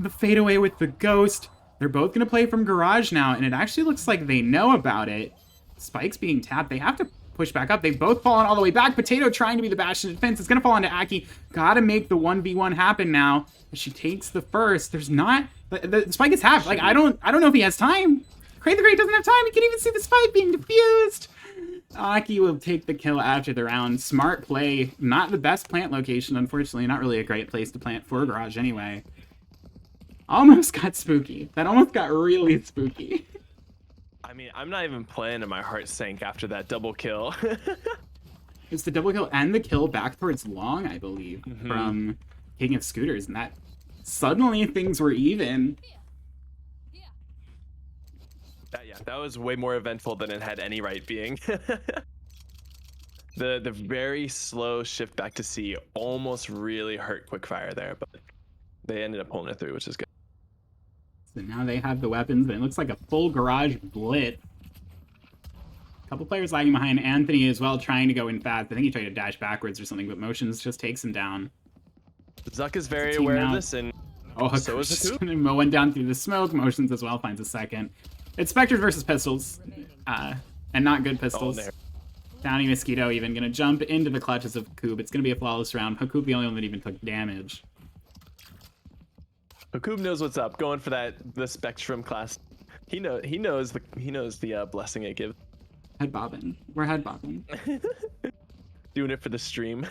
The fadeaway with the ghost. They're both going to play from garage now, and it actually looks like they know about it. Spike's being tapped. They have to push back up. They've both fallen all the way back. Potato trying to be the bastion of defense. It's going to fall onto Aki. Gotta make the 1v1 happen now. She takes the first. There's not... The Spike is half. Like, I don't know if he has time. Crate the Great doesn't have time. He can even see the Spike being defused. Aki will take the kill after the round. Smart play. Not the best plant location, unfortunately. Not really a great place to plant for garage anyway. Almost got spooky. That almost got really spooky. I mean, I'm not even playing and my heart sank after that double kill. It's the double kill and the kill back towards long, I believe, from King of Scooters, and that suddenly things were even. Yeah, that was way more eventful than it had any right being. The very slow shift back to C almost really hurt Quickfire there, but they ended up pulling it through, which is good. So now they have the weapons, and it looks like a full garage blitz. A couple players lagging behind. Anthony as well, trying to go in fast. I think he tried to dash backwards or something, but motions just takes him down. Zuck is very aware of this, and so is just Haku. gonna mow one down through the smoke. Motions as well finds a second. It's Spectres versus pistols, and not good pistols. Downy Mosquito even gonna jump into the clutches of Hakub. It's gonna be a flawless round. Hakub the only one that even took damage. Hakub knows what's up. Going for the Spectrum class. He knows the blessing it gives. Head bobbing. We're head bobbing. Doing it for the stream.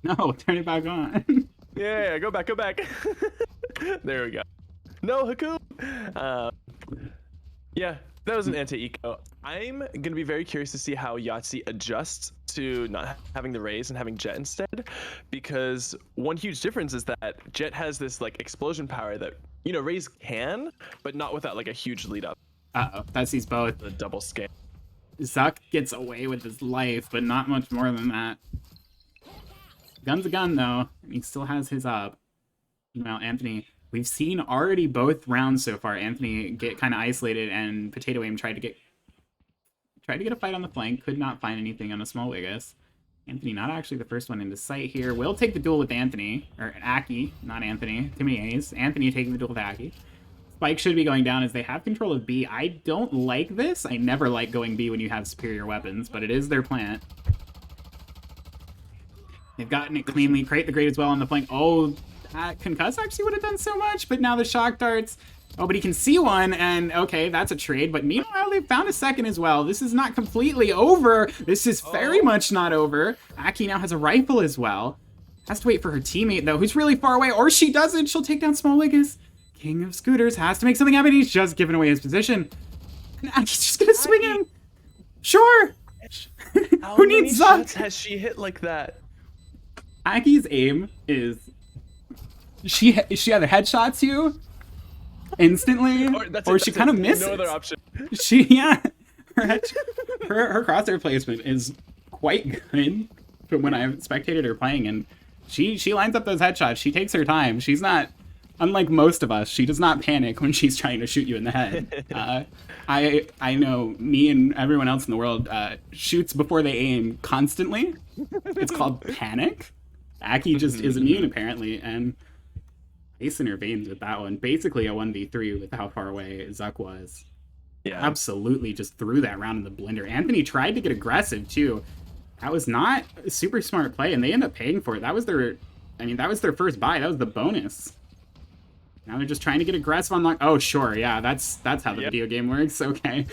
No, turn it back on. Yeah, go back. There we go. No, Hakub. Yeah, that was an anti-eco. I'm gonna be very curious to see how Yahtzee adjusts to not having the Raze and having Jet instead, because one huge difference is that Jet has this like explosion power that Raze can, but not without like a huge lead up. That sees both. The double scale. Zuck gets away with his life, but not much more than that. Gun's a gun though, and he still has his up. Meanwhile, Anthony, we've seen already both rounds so far. Anthony get kind of isolated, and Potato Aim tried to get a fight on the flank, could not find anything on a small Wiggis. Anthony not actually the first one into sight here. Will take the duel with Anthony, or Aki, not Anthony. Too many A's. Anthony taking the duel with Aki. Spike should be going down as they have control of B. I don't like this. I never like going B when you have superior weapons, but it is their plant. They've gotten it cleanly. Crate the Great as well on the flank. Oh, that concuss actually would have done so much, but now the shock darts. Oh, but he can see one, and okay, that's a trade. But meanwhile, they found a second as well. This is not completely over. This is very much not over. Aki now has a rifle as well. Has to wait for her teammate, though, who's really far away, or she doesn't. She'll take down Small Wiggis. King of Scooters has to make something happen. He's just giving away his position. And Aki's just gonna swing him. Sure. Who needs Zuck? Shots has she hit like that? Aki's aim is she either headshots you instantly, or she kind of misses. No other option. Her crosshair placement is quite good from when I've spectated her playing, and she lines up those headshots. She takes her time. She's not, unlike most of us, she does not panic when she's trying to shoot you in the head. I know me and everyone else in the world shoots before they aim constantly. It's called panic. Aki just is immune apparently, and ice in her veins with that one. Basically a 1v3 with how far away Zuck was. Yeah, absolutely just threw that round in the blender. Anthony tried to get aggressive too. That was not a super smart play, and they end up paying for it. That was their I mean, that was their first buy. That was the bonus. Now they're just trying to get aggressive on lock. Oh, sure. Yeah, that's how the video game works. Okay.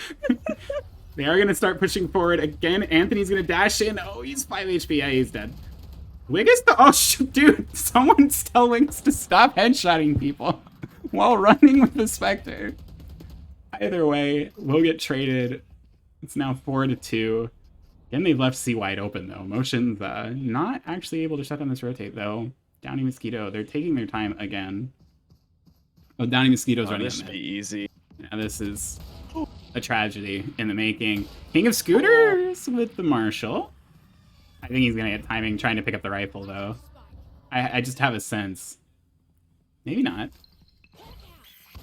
They are going to start pushing forward again. Anthony's going to dash in. Oh, he's 5 HP. Yeah, he's dead. Wiggis the... Oh, shoot, dude. Someone's tell Wiggis to stop headshotting people while running with the Spectre. Either way, we'll get traded. It's now 4-2. Again, they've left C wide open, though. Motion's not actually able to shut down this rotate, though. Downy Mosquito, they're taking their time again. Oh, Downy Mosquito's running. This should be easy. Yeah, this is a tragedy in the making. King of Scooters with the Marshall. I think he's going to get timing trying to pick up the rifle, though. I just have a sense. Maybe not.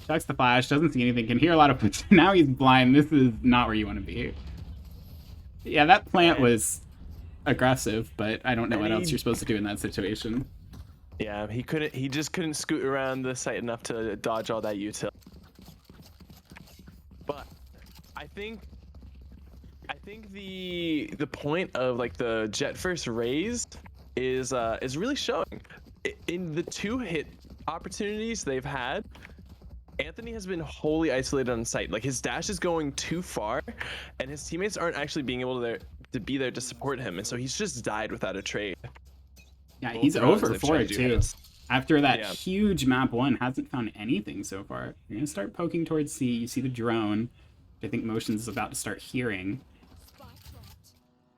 Chucks the flash, doesn't see anything, can hear a lot of... Now he's blind. This is not where you want to be. Yeah, that plant was aggressive, but I don't know what else you're supposed to do in that situation. Yeah, he just couldn't scoot around the site enough to dodge all that util. But I think the point of like the Jet first raise is really showing. In the 2 hit opportunities they've had, Anthony has been wholly isolated on site. Like his dash is going too far, and his teammates aren't actually being able to be there to support him, and so he's just died without a trade. Yeah, he's over for it too. After that huge map 1, hasn't found anything so far. You're gonna start poking towards C. You see the drone. I think Motion's about to start hearing.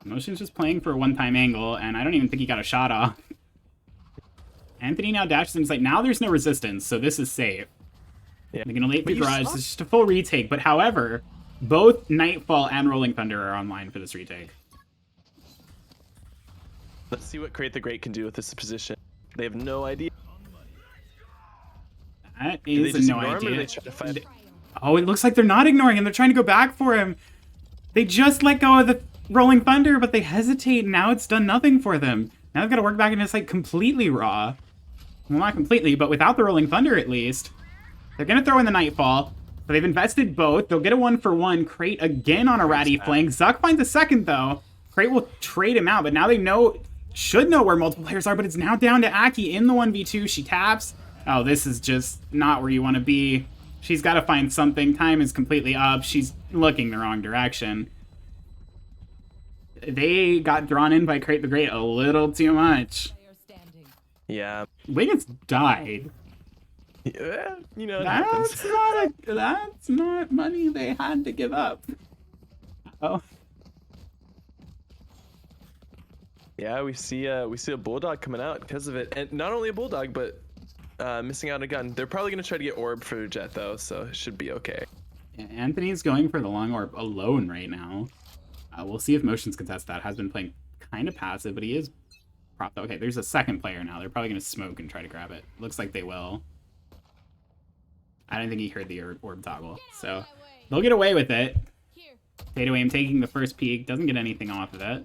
Motion's just playing for a one-time angle, and I don't even think he got a shot off. Anthony now dashes in. He's like, now there's no resistance, so this is safe. Yeah. They're gonna late the garage. It's just a full retake. But however, both Nightfall and Rolling Thunder are online for this retake. Let's see what Create the Great can do with this position. They have no idea. That is no idea. Try to find it? Oh, it looks like they're not ignoring him. They're trying to go back for him. They just let go of the Rolling Thunder, but they hesitate, and now it's done nothing for them. Now they've got to work back into this like completely raw. Well, not completely, but without the Rolling Thunder at least. They're going to throw in the Nightfall, but they've invested both. They'll get a 1-for-1. Crate again on a ratty flank. Zuck finds a second, though. Crate will trade him out, but now they should know where multiple players are, but it's now down to Aki in the 1v2. She taps. Oh, this is just not where you want to be. She's got to find something. Time is completely up. She's looking the wrong direction. They got drawn in by Crate the Great a little too much. Yeah. Wiggins died. Yeah, you know, that's not money they had to give up. Oh. Yeah, we see a bulldog coming out because of it, and not only a bulldog, but missing out on a gun. They're probably gonna try to get orb for Jet though, so it should be okay. Yeah, Anthony's going for the long orb alone right now. We'll see if Motions contest that. Has been playing kind of passive, but he is propped. Okay, there's a second player now. They're probably gonna smoke and try to grab it. Looks like they will. I don't think he heard the orb toggle, so they'll get away with it. Fadeaway him taking the first peek, doesn't get anything off of it.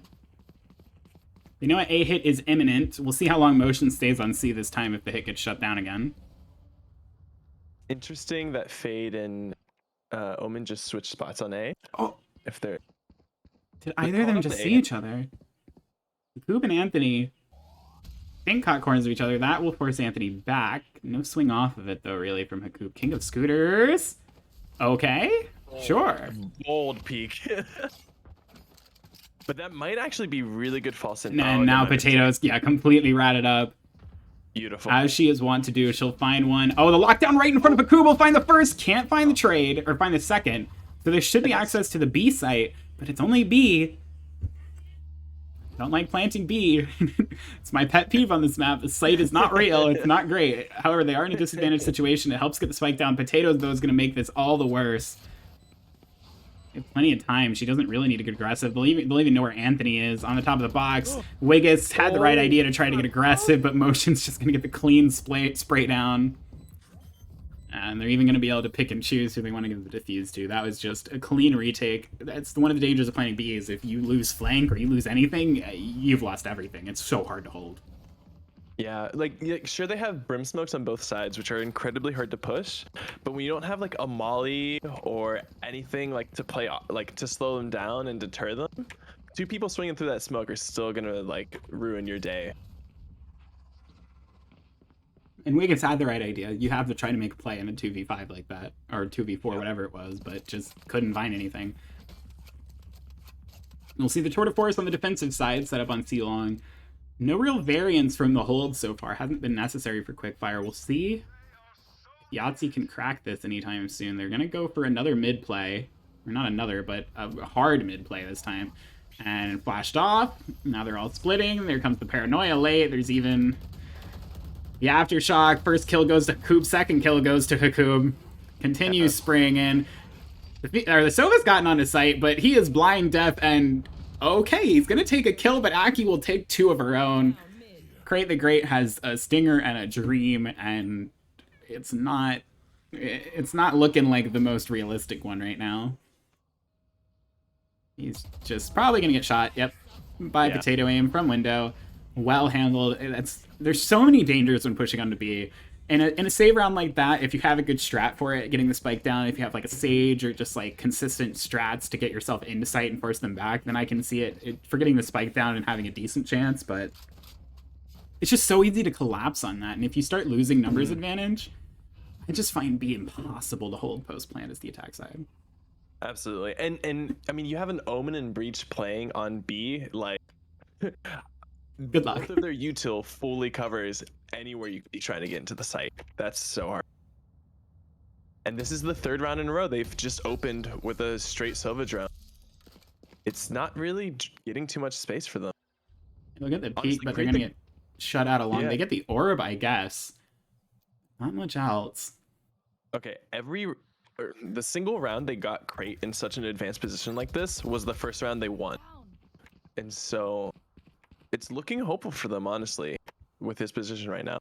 They know a hit is imminent. We'll see how long Motion stays on C this time if the hit gets shut down again. Interesting that Fade and Omen just switched spots on A. Oh, if they're did either of them just see each other? Hakoop and Anthony think caught corners of each other. That will force Anthony back. No swing off of it, though, really, from Hakoop. King of Scooters. Okay, sure. Bold peak. But that might actually be really good false info. And now Potatoes, yeah, completely ratted up. Beautiful. As she is wont to do, she'll find one. Oh, the lockdown right in front of Hakoop will find the first. Can't find the trade, or find the second. So there should be access to the B site, but it's only B. Don't like planting B. It's my pet peeve on this map. The site is not real. It's not great. However, they are in a disadvantaged situation. It helps get the spike down. Potatoes, though, is going to make this all the worse. They have plenty of time. She doesn't really need to get aggressive. They'll even know where Anthony is on the top of the box. Wiggis had the right idea to try to get aggressive, but Motion's just going to get the clean spray down. And they're even going to be able to pick and choose who they want to give the defuse to. That was just a clean retake. That's one of the dangers of playing B is if you lose flank or you lose anything, you've lost everything. It's so hard to hold. Yeah, like sure they have brim smokes on both sides, which are incredibly hard to push. But when you don't have like a molly or anything like to play, like to slow them down and deter them, 2 people swinging through that smoke are still gonna like ruin your day. And Wiggins had the right idea. You have to try to make a play in a 2v5 like that, or 2v4, whatever it was, but just couldn't find anything. We'll see the Tour de Force on the defensive side set up on C-Long. No real variance from the hold so far. Hasn't been necessary for Quickfire. We'll see if Yahtzee can crack this anytime soon. They're going to go for another mid play. Or not another, but a hard mid play this time. And flashed off. Now they're all splitting. There comes the Paranoia late. There's even the Aftershock. First kill goes to Hakoop. Second kill goes to Hakoop. Continues spraying in. The Sova's gotten onto site, but he is blind, deaf, and okay, he's going to take a kill, but Aki will take 2 of her own. Crate the Great has a Stinger and a Dream, and it's not looking like the most realistic one right now. He's just probably going to get shot, yep, by Potato Aim from window. Well handled. There's so many dangers when pushing onto B. In a save round like that, if you have a good strat for it, getting the spike down, if you have like a Sage or just like consistent strats to get yourself into sight and force them back, then I can see it for getting the spike down and having a decent chance, but it's just so easy to collapse on that. And if you start losing numbers advantage, I just find B impossible to hold post plant as the attack side. Absolutely. And I mean, you have an Omen and Breach playing on B, like good luck. Both of their util fully covers anywhere you could be trying to get into the site. That's so hard. And this is the 3rd round in a row they've just opened with a straight Sova drone. It's not really getting too much space for them. Look at the peak, but they're going to get shut out along. They get the orb, I guess. Not much else. Okay, the single round they got Crate in such an advanced position like this was the first round they won. And so it's looking hopeful for them, honestly, with his position right now.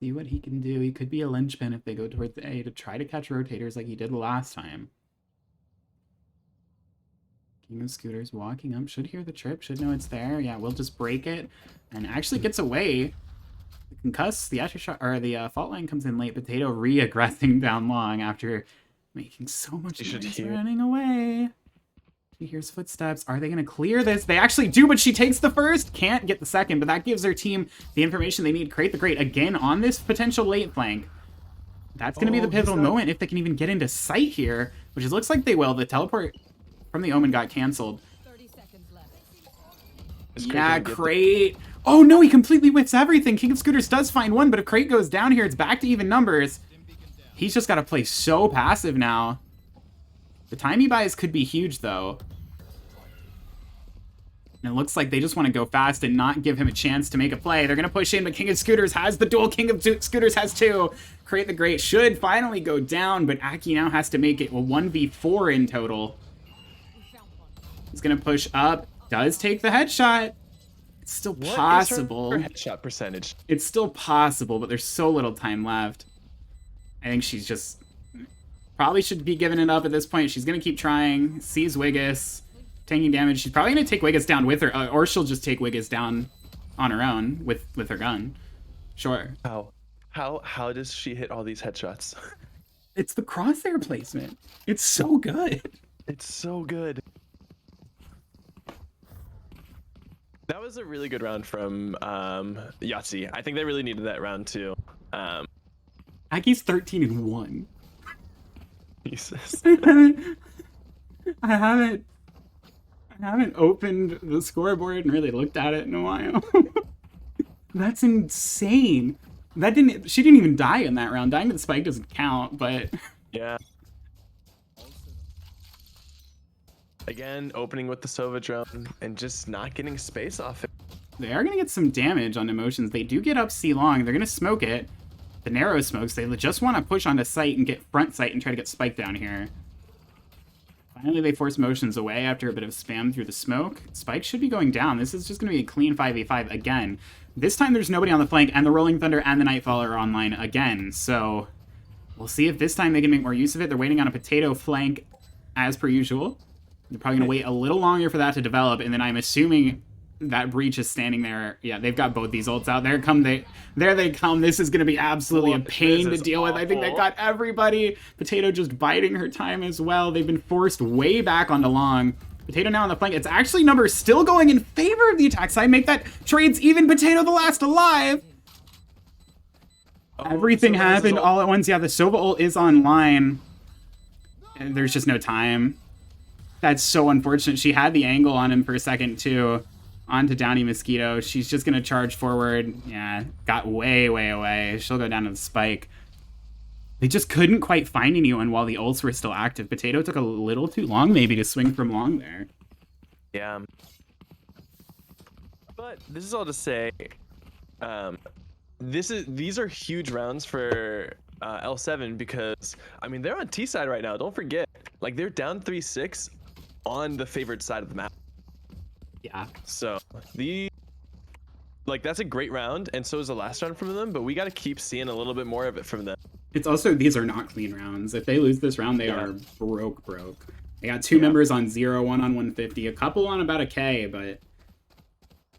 See what he can do. He could be a linchpin if they go towards the A to try to catch rotators like he did last time. King of Scooters walking up. Should hear the trip. Should know it's there. Yeah, we'll just break it. And actually gets away. The concuss, the aftershock, or the fault line comes in late. Potato re-aggressing down long after making so much noise running away. She hears footsteps. Are they going to clear this? They actually do, but she takes the first. Can't get the second, but that gives their team the information they need. Crate the Great again on this potential late flank. That's going to be the pivotal moment if they can even get into sight here, which it looks like they will. The teleport from the Omen got canceled. 30 seconds left. Yeah, Crate. Oh no, he completely whiffs everything. King of Scooters does find one, but if Crate goes down here, it's back to even numbers. He's just got to play so passive now. The time he buys could be huge, though. And it looks like they just want to go fast and not give him a chance to make a play. They're going to push in, but King of Scooters has the duel. King of Scooters has 2. Crate the Great should finally go down, but Aki now has to make it a 1v4 in total. He's going to push up. Does take the headshot. It's still possible. What is her headshot percentage? It's still possible, but there's so little time left. I think she's just... probably should be giving it up at this point. She's going to keep trying. Sees Wiggis. Taking damage. She's probably going to take Wiggis down with her. Or she'll just take Wiggis down on her own with her gun. Sure. How does she hit all these headshots? It's the crosshair placement. It's so good. It's so good. That was a really good round from Yahtzee. I think they really needed that round too. Aki's 13-1. Jesus. I haven't opened the scoreboard and really looked at it in a while. That's insane. She didn't even die in that round. Dying to the spike doesn't count, but yeah. Again, opening with the Sova drone and just not getting space off it. They are going to get some damage on emotions. They do get up C long. They're going to smoke it. The narrow smokes. They just want to push onto sight and get front sight and try to get spike down here. Finally, they force motions away after a bit of spam through the smoke. Spike should be going down. This is just going to be a clean 5v5 again. This time there's nobody on the flank, and the Rolling Thunder and the Nightfall are online again. So we'll see if this time they can make more use of it. They're waiting on a potato flank as per usual. They're probably going to wait a little longer for that to develop, and then I'm assuming that Breach is standing there. Yeah, they've got both these ults out. There they come. This is going to be absolutely a pain to deal with. I think they got everybody. Potato just biding her time as well. They've been forced way back onto long. Potato now on the flank. It's actually numbers still going in favor of the attack side. Make that trades even. Potato the last alive. Everything happened all at once. Yeah, the Sova ult is online. And there's just no time. That's so unfortunate. She had the angle on him for a second, too. Onto Downy Mosquito. She's just going to charge forward. Yeah, got way, way away. She'll go down to the spike. They just couldn't quite find anyone while the ults were still active. Potato took a little too long, maybe, to swing from long there. Yeah. But this is all to say, these are huge rounds for L7 because, I mean, they're on T side right now. Don't forget. Like, they're down 3-6 on the favored side of the map. Yeah. So, that's a great round, and so is the last round from them, but we got to keep seeing a little bit more of it from them. It's also, these are not clean rounds. If they lose this round, they are broke. They got 2 members on 0, 1 on 150, a couple on about a K, but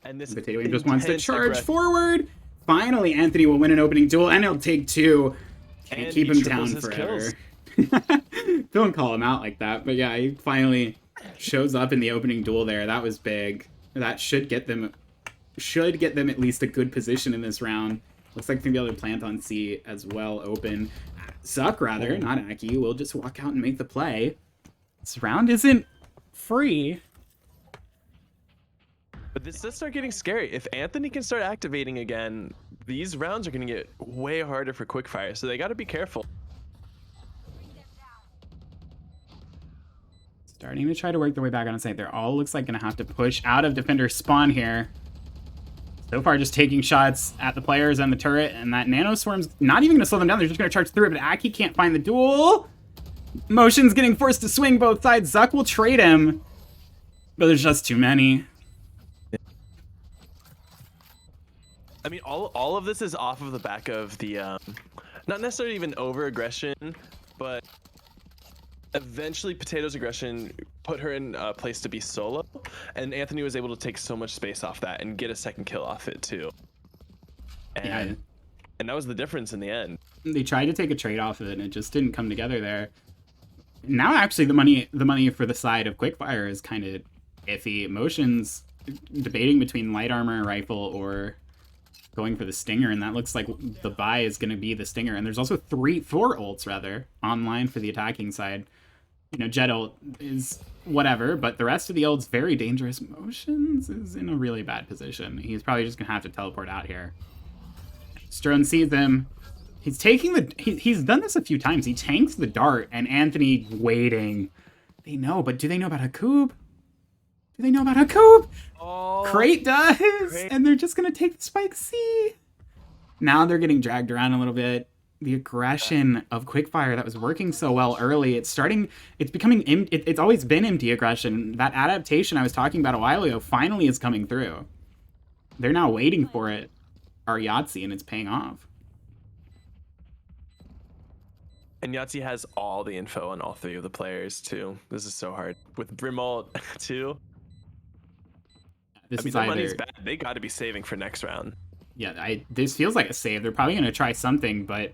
and this Potato just wants to charge forward. Finally, Anthony will win an opening duel, and he'll take 2. Can't keep him down forever. Don't call him out like that, but yeah, he finally shows up in the opening duel there. That was big. That should get them at least a good position in this round. Looks like they're gonna be able to plant on C as well, open. Zuck, rather, not Aki, will just walk out and make the play. This round isn't free. But this does start getting scary. If Anthony can start activating again, these rounds are going to get way harder for Quickfire, so they got to be careful. Starting to try to work their way back on site. They're all looks like going to have to push out of defender spawn here. So far, just taking shots at the players and the turret, and that Nano Swarm's not even going to slow them down. They're just going to charge through it, but Aki can't find the duel. Motion's getting forced to swing both sides. Zuck will trade him, but there's just too many. I mean, all of this is off of the back of the, not necessarily even over-aggression, but eventually Potato's aggression put her in a place to be solo, and Anthony was able to take so much space off that and get a second kill off it too. And that was the difference in the end. They tried to take a trade off of it, and it just didn't come together there. Now, actually, the money for the side of Quickfire is kind of iffy. Motion's debating between light armor rifle or going for the Stinger, and that looks like the buy is going to be the Stinger. And there's also 4 ults, rather, online for the attacking side. You know, Jet ult is whatever, but the rest of the ult's very dangerous. Motions is in a really bad position. He's probably just going to have to teleport out here. Strone sees him. He's taking the... He's done this a few times. He tanks the dart, and Anthony waiting. They know, but do they know about a coup? Do they know about a coup? Oh, Crate does! Crate. And they're just going to take the spike C. Now they're getting dragged around a little bit. The aggression of Quickfire that was working so well early, it's becoming... It's always been empty aggression. That adaptation I was talking about a while ago finally is coming through. They're now waiting for it. Our Yahtzee, and it's paying off. And Yahtzee has all the info on all 3 of the players, too. This is so hard. With Brimalt, too. This I mean, their money's bad. They got to be saving for next round. Yeah, this feels like a save. They're probably going to try something, but...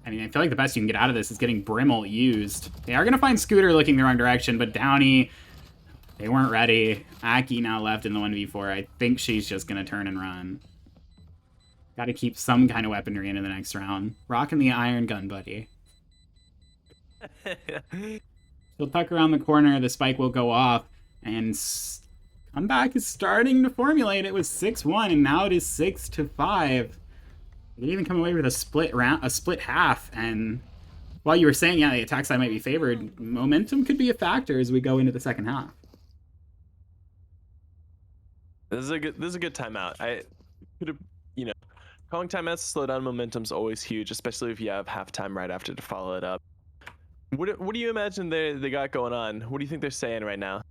I mean, I feel like the best you can get out of this is getting Brimalt used. They are going to find Scooter looking the wrong direction, but Downy... They weren't ready. Aki now left in the 1v4. I think she's just going to turn and run. Got to keep some kind of weaponry into the next round. Rocking the iron gun, buddy. He'll tuck around the corner. The spike will go off. And comeback is starting to formulate. It was 6-1, and now it is 6-5. They didn't even come away with a split half. And while you were saying, yeah, the attack side might be favored, momentum could be a factor as we go into the second half. This is a good timeout. I could have, calling timeouts to slow down momentum's always huge, especially if you have halftime right after to follow it up. What do you imagine they got going on? What do you think they're saying right now?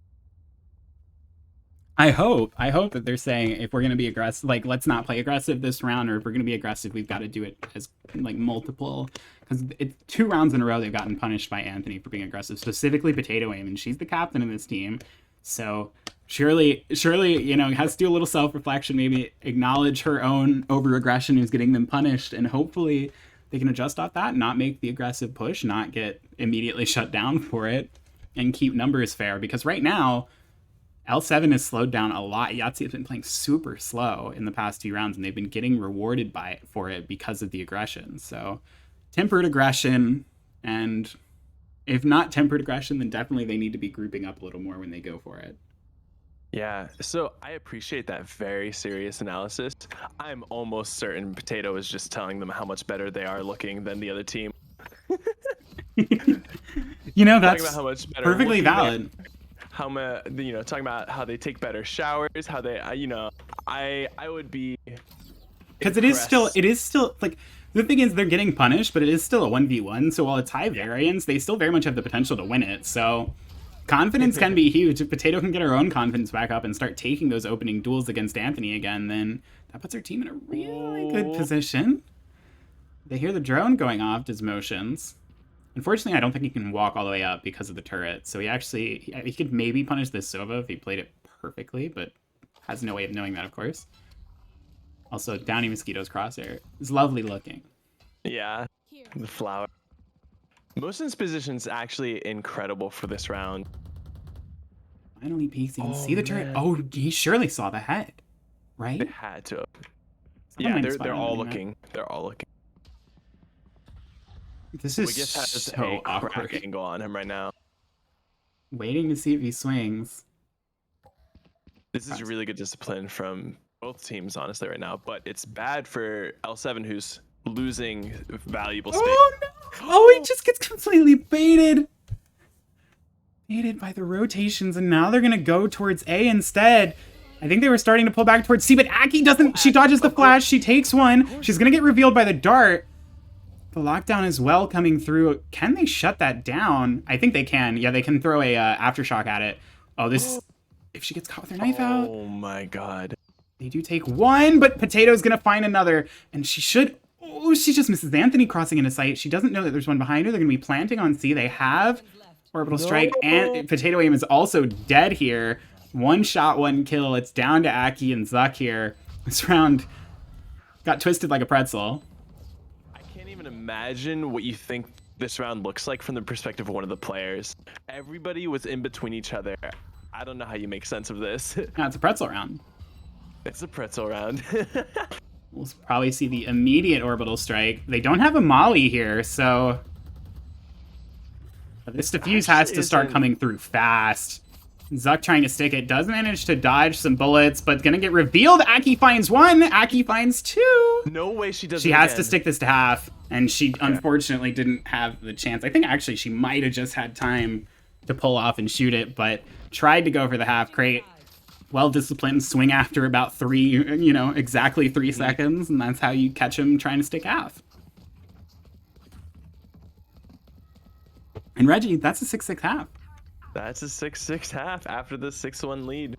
I hope that they're saying if we're going to be aggressive, like, let's not play aggressive this round, or if we're going to be aggressive, we've got to do it as, like, multiple. Because it's 2 rounds in a row they've gotten punished by Anthony for being aggressive, specifically Potato Aim, and she's the captain of this team. So surely, has to do a little self-reflection, maybe acknowledge her own over-aggression who's getting them punished, and hopefully they can adjust off that, not make the aggressive push, not get immediately shut down for it, and keep numbers fair. Because right now, L7 has slowed down a lot. Yahtzee has been playing super slow in the past 2 rounds, and they've been getting rewarded for it because of the aggression. So, tempered aggression, and if not tempered aggression, then definitely they need to be grouping up a little more when they go for it. Yeah, so I appreciate that very serious analysis. I'm almost certain Potato is just telling them how much better they are looking than the other team. That's talking about how much better perfectly valid. How much, talking about how they take better showers, how they, I would be, because it is still like, the thing is they're getting punished, but it is still a 1v1. So while it's high variance, they still very much have the potential to win it. So confidence can be huge. If Potato can get her own confidence back up and start taking those opening duels against Anthony again, then that puts her team in a really good position. They hear the drone going off, does motions. Unfortunately, I don't think he can walk all the way up because of the turret. So he could maybe punish this Sova if he played it perfectly, but has no way of knowing that, of course. Also, Downy Mosquito's crosshair is lovely looking. Yeah, the flower. Motion's position's actually incredible for this round. Finally peeks. You can see the turret. Oh, he surely saw the head, right? They had to. Yeah, they're all looking. They're all looking. This is so awkward. Angle on him right now. Waiting to see if he swings. This is really good discipline from both teams, honestly, right now. But it's bad for L7, who's losing valuable space. Oh no! Oh, he just gets completely baited. Baited by the rotations, and now they're gonna go towards A instead. I think they were starting to pull back towards C, but Aki doesn't. She dodges the flash. She takes one. She's gonna get revealed by the dart. The lockdown as well coming through. Can they shut that down? I think they can. Yeah, they can throw a aftershock at it. Oh, this... If she gets caught with her knife out... Oh my god. They do take one, but Potato's gonna find another. And she should... Oh, she just misses Anthony crossing into sight. She doesn't know that there's one behind her. They're gonna be planting on C. They have Orbital Strike. And Potato Aim is also dead here. 1 shot, 1 kill. It's down to Aki and Zuck here. This round got twisted like a pretzel. Imagine what you think this round looks like from the perspective of one of the players. Everybody was in between each other. I don't know how you make sense of this. No, it's a pretzel round. It's a pretzel round. We'll probably see the immediate orbital strike. They don't have a molly here, so this defuse has to start coming through fast. Zuck trying to stick it, does manage to dodge some bullets, but gonna get revealed. Aki finds 1, Aki finds 2. No way she does. She has to stick this to half, and she unfortunately didn't have the chance. I think actually she might have just had time to pull off and shoot it, but tried to go for the half crate. Well-disciplined, swing after about 3, exactly 3 seconds, and that's how you catch him trying to stick half. And Reggie, that's a 6-6 half. That's a 6-6 half after the 6-1 lead.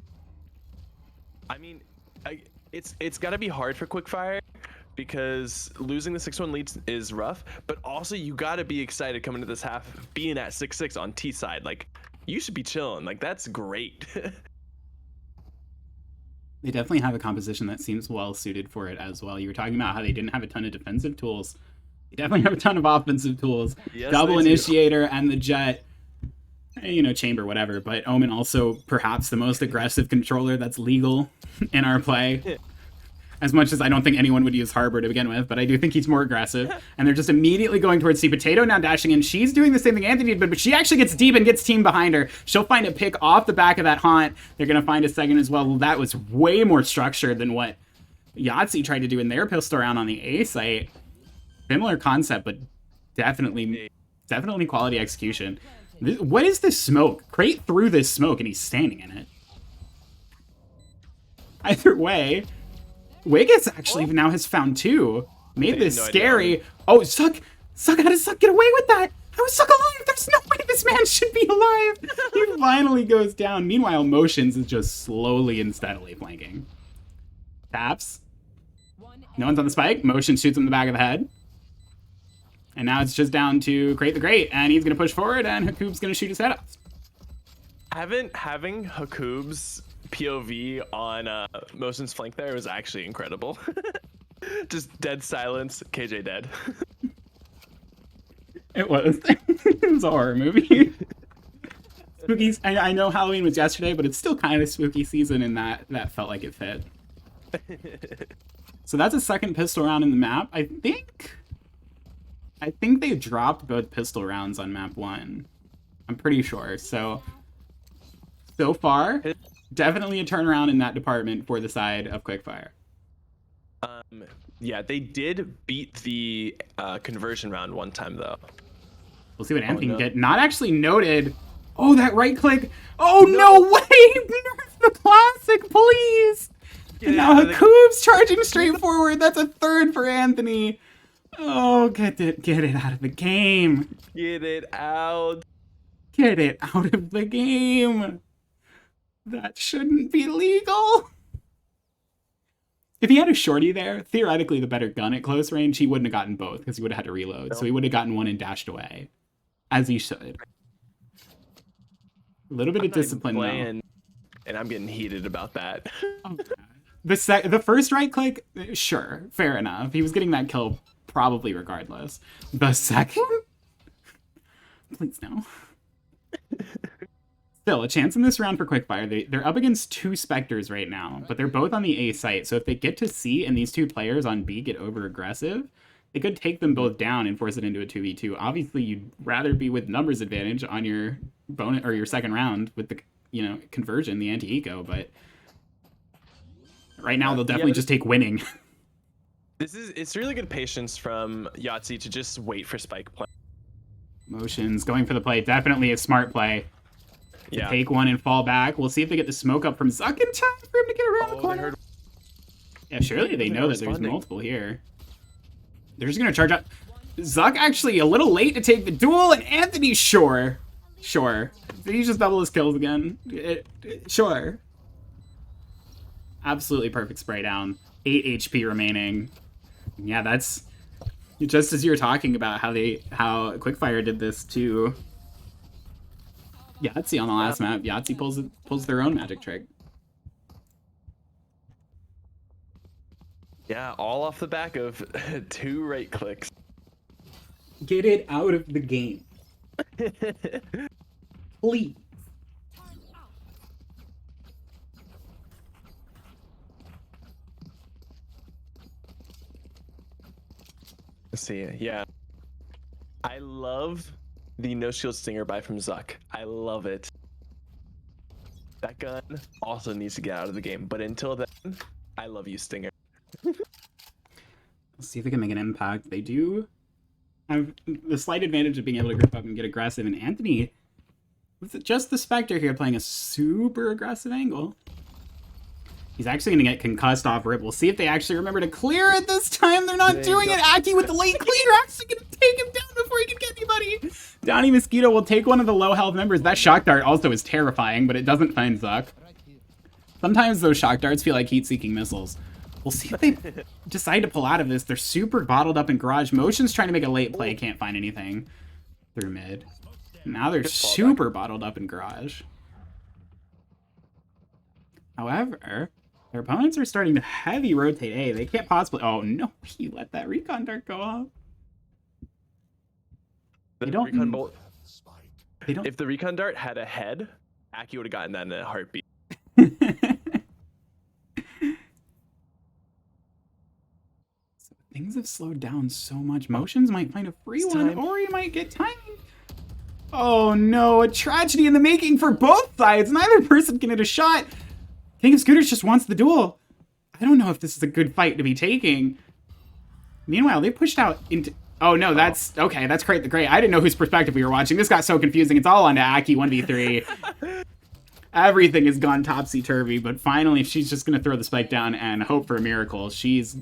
I mean, it's got to be hard for Quickfire because losing the 6-1 lead is rough, but also you got to be excited coming to this half being at 6-6 on T side. Like, you should be chilling. Like, that's great. They definitely have a composition that seems well suited for it as well. You were talking about how they didn't have a ton of defensive tools. They definitely have a ton of offensive tools. Yes, Double Initiator and the Jet. Chamber, whatever, but Omen also perhaps the most aggressive controller that's legal in our play. As much as I don't think anyone would use Harbor to begin with, but I do think he's more aggressive. And they're just immediately going towards C. Potato now dashing in. She's doing the same thing Anthony did, but she actually gets deep and gets team behind her. She'll find a pick off the back of that haunt. They're going to find a second as well. That was way more structured than what Yahtzee tried to do in their pistol round on the A site. Similar concept, but definitely quality execution. What is this smoke? Crate through this smoke, and he's standing in it. Either way, Wiggis actually now has found 2. Made this scary. Oh, Suck! How does Suck get away with that? How is Suck alive? There's no way this man should be alive! He finally goes down. Meanwhile, Motions is just slowly and steadily flanking. Taps. No one's on the spike. Motion shoots him in the back of the head. And now it's just down to Crate the Great, and he's going to push forward, and Hakoob's going to shoot his head off. Having Hakoob's POV on Motion's flank there was actually incredible. Just dead silence, KJ dead. It was. It was a horror movie. Spooky. I know Halloween was yesterday, but it's still kind of spooky season, and that felt like it fit. So that's a second pistol round in the map. I think they dropped both pistol rounds on map 1. I'm pretty sure. So far, definitely a turnaround in that department for the side of Quickfire. Yeah, they did beat the conversion round one time though. We'll see what Anthony can get. Not actually noted. Oh, that right click. Oh, no way! Nerf the classic, please! And now Hakoob's charging straight forward. That's a third for Anthony. Oh, get it out of the game. Get it out. Get it out of the game. That shouldn't be legal. If he had a shorty there, theoretically the better gun at close range, he wouldn't have gotten both because he would have had to reload. So he would have gotten one and dashed away. As he should. A little bit of discipline though. And I'm getting heated about that. The first right click, sure, fair enough. He was getting that kill probably regardless. The second? Please no. Still, a chance in this round for Quickfire. They're up against 2 Spectres right now, but they're both on the A site. So if they get to C and these 2 players on B get over aggressive, it could take them both down and force it into a 2v2. Obviously, you'd rather be with numbers advantage on your bonus or your second round with the conversion, the anti-eco, but right now they'll definitely just take winning. It's really good patience from Yahtzee to just wait for spike play. Motions going for the play, definitely a smart play. Take one and fall back. We'll see if they get the smoke up from Zuck in time for him to get around the corner. Yeah, surely they know that there's multiple here. They're just going to charge up. Zuck actually a little late to take the duel, and Anthony, sure. Did he just double his kills again? Sure. Absolutely perfect spray down. 8 HP remaining. Yeah, that's just as you were talking about how Quickfire did this to Yahtzee on the last map. Yahtzee pulls their own magic trick. Yeah, all off the back of 2 right clicks. Get it out of the game. Please. Let's see, yeah. I love the no shield stinger buy from Zuck. I love it. That gun also needs to get out of the game, but until then, I love you, Stinger. Let's see if they can make an impact. They do have the slight advantage of being able to grip up and get aggressive, and Anthony, with just the Spectre here, playing a super aggressive angle. He's actually going to get concussed off rip. We'll see if they actually remember to clear it this time. They're not doing it. Aki with the late clear actually going to take him down before he can get anybody. Donnie Mosquito will take one of the low health members. That shock dart also is terrifying, but it doesn't find Zuck. Sometimes those shock darts feel like heat-seeking missiles. We'll see if they decide to pull out of this. They're super bottled up in garage. Motion's trying to make a late play. Can't find anything through mid. Now they're super bottled up in garage. However, their opponents are starting to heavy rotate A. They can't possibly... Oh, no. He let that recon dart go off. They don't... If the recon dart had a head, Aki would have gotten that in a heartbeat. Things have slowed down so much. Motions might find a free one, or he might get timing. Oh, no. A tragedy in the making for both sides. Neither person can hit a shot. King of Scooters just wants the duel. I don't know if this is a good fight to be taking. Meanwhile, they pushed out into... Oh, no, that's... Okay, that's great. I didn't know whose perspective we were watching. This got so confusing. It's all on to Aki 1v3. Everything has gone topsy-turvy, but finally she's just going to throw the spike down and hope for a miracle. She's...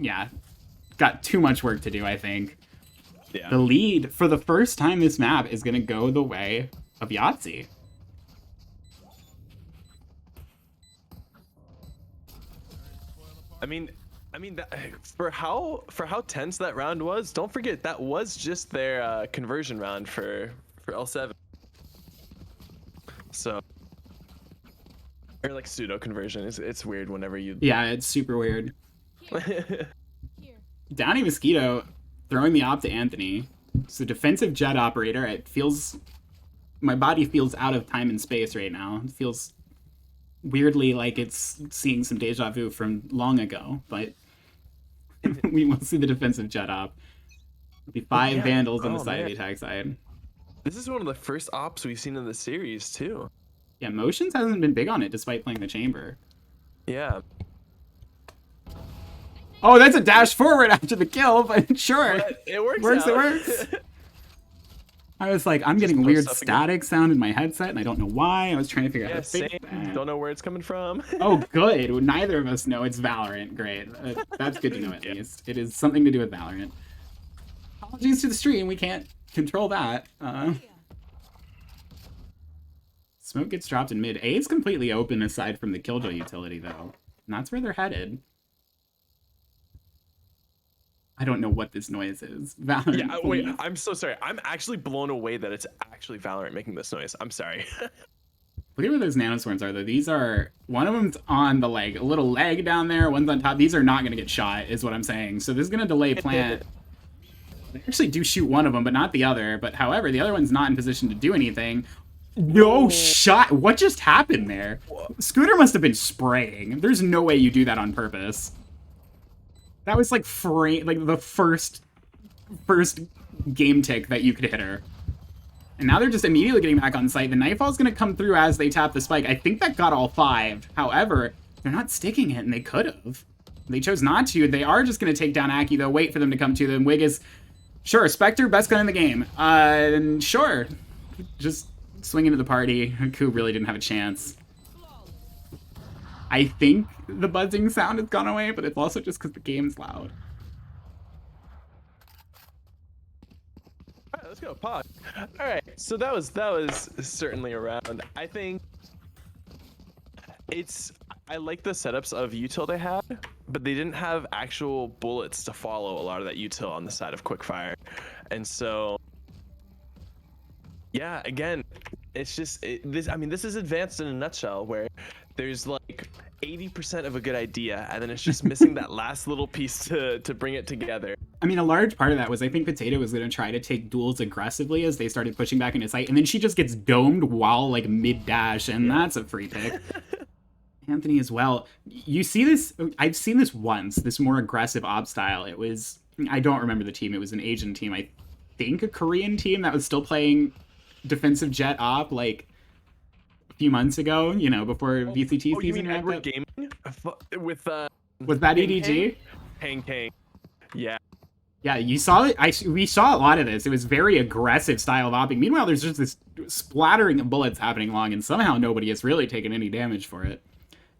Yeah, got too much work to do, I think. Yeah. The lead, for the first time this map, is going to go the way of Yahtzee. I mean, for how tense that round was, don't forget that was just their conversion round for L7. So, or like pseudo conversion. It's weird whenever you. Yeah, it's super weird. Downy Mosquito throwing the op to Anthony. So defensive jet operator. It feels my body feels out of time and space right now. It feels weirdly like it's seeing some deja vu from long ago, but we will see the defensive jet op. There'll be 5 Yeah. vandals on the Oh, side of man. the attack side. This is one of the first ops we've seen in the series too. Yeah, Motions hasn't been big on it despite playing the chamber. Yeah. Oh, that's a dash forward after the kill, but sure. But it works. Works, out. it works. I was like, I'm Just getting post weird up again. static sound in my headset, and I don't know why. I was trying to figure out how Yeah, to fix same. that. Don't know where it's coming from. Oh, good. Neither of us know it's Valorant. Great. That's good to know, at Yeah. least. It is something to do with Valorant. Apologies to the stream. We can't control that. Smoke gets dropped in mid. A is completely open aside from the Killjoy utility, though. And that's where they're headed. I don't know what this noise is. Valorant. Yeah, wait, please. I'm so sorry. I'm actually blown away that it's actually Valorant making this noise. I'm sorry. Look at where those nanoswarms are, though. These are... One of them's on the leg. A little leg down there. One's on top. These are not going to get shot, is what I'm saying. So this is going to delay plant. They actually do shoot one of them, but not the other. But however, the other one's not in position to do anything. No shot. What just happened there? Scooter must have been spraying. There's no way you do that on purpose. That was like the first game tick that you could hit her. And now they're just immediately getting back on site. The Nightfall's going to come through as they tap the spike. I think that got all 5. However, they're not sticking it, and they could have. They chose not to. They are just going to take down Aki, though. Wait for them to come to them. Wig is... Sure, Spectre, best gun in the game. Sure. Just swing into the party. Ku really didn't have a chance. I think the buzzing sound has gone away, but it's also just because the game's loud. All right, let's go, Pog. All right, so that was certainly a round. I think I like the setups of util they had, but they didn't have actual bullets to follow a lot of that util on the side of Quickfire, and so yeah, again, it's just this. I mean, this is advanced in a nutshell, where there's like 80% of a good idea, and then it's just missing that last little piece to bring it together. I mean, a large part of that was I think Potato was going to try to take duels aggressively as they started pushing back into sight, and then she just gets domed while like mid-dash, and that's a free pick. Anthony as well. You see this, I've seen this once, this more aggressive op style. It was, I don't remember the team, it was an Asian team, I think a Korean team that was still playing defensive jet op like a few months ago, you know, before VCT you season mean wrapped Edward up. Gaming with Was that EDG? Hang Kang. Yeah. Yeah, you saw it. We saw a lot of this. It was very aggressive style of opping. Meanwhile, there's just this splattering of bullets happening along, and somehow nobody has really taken any damage for it.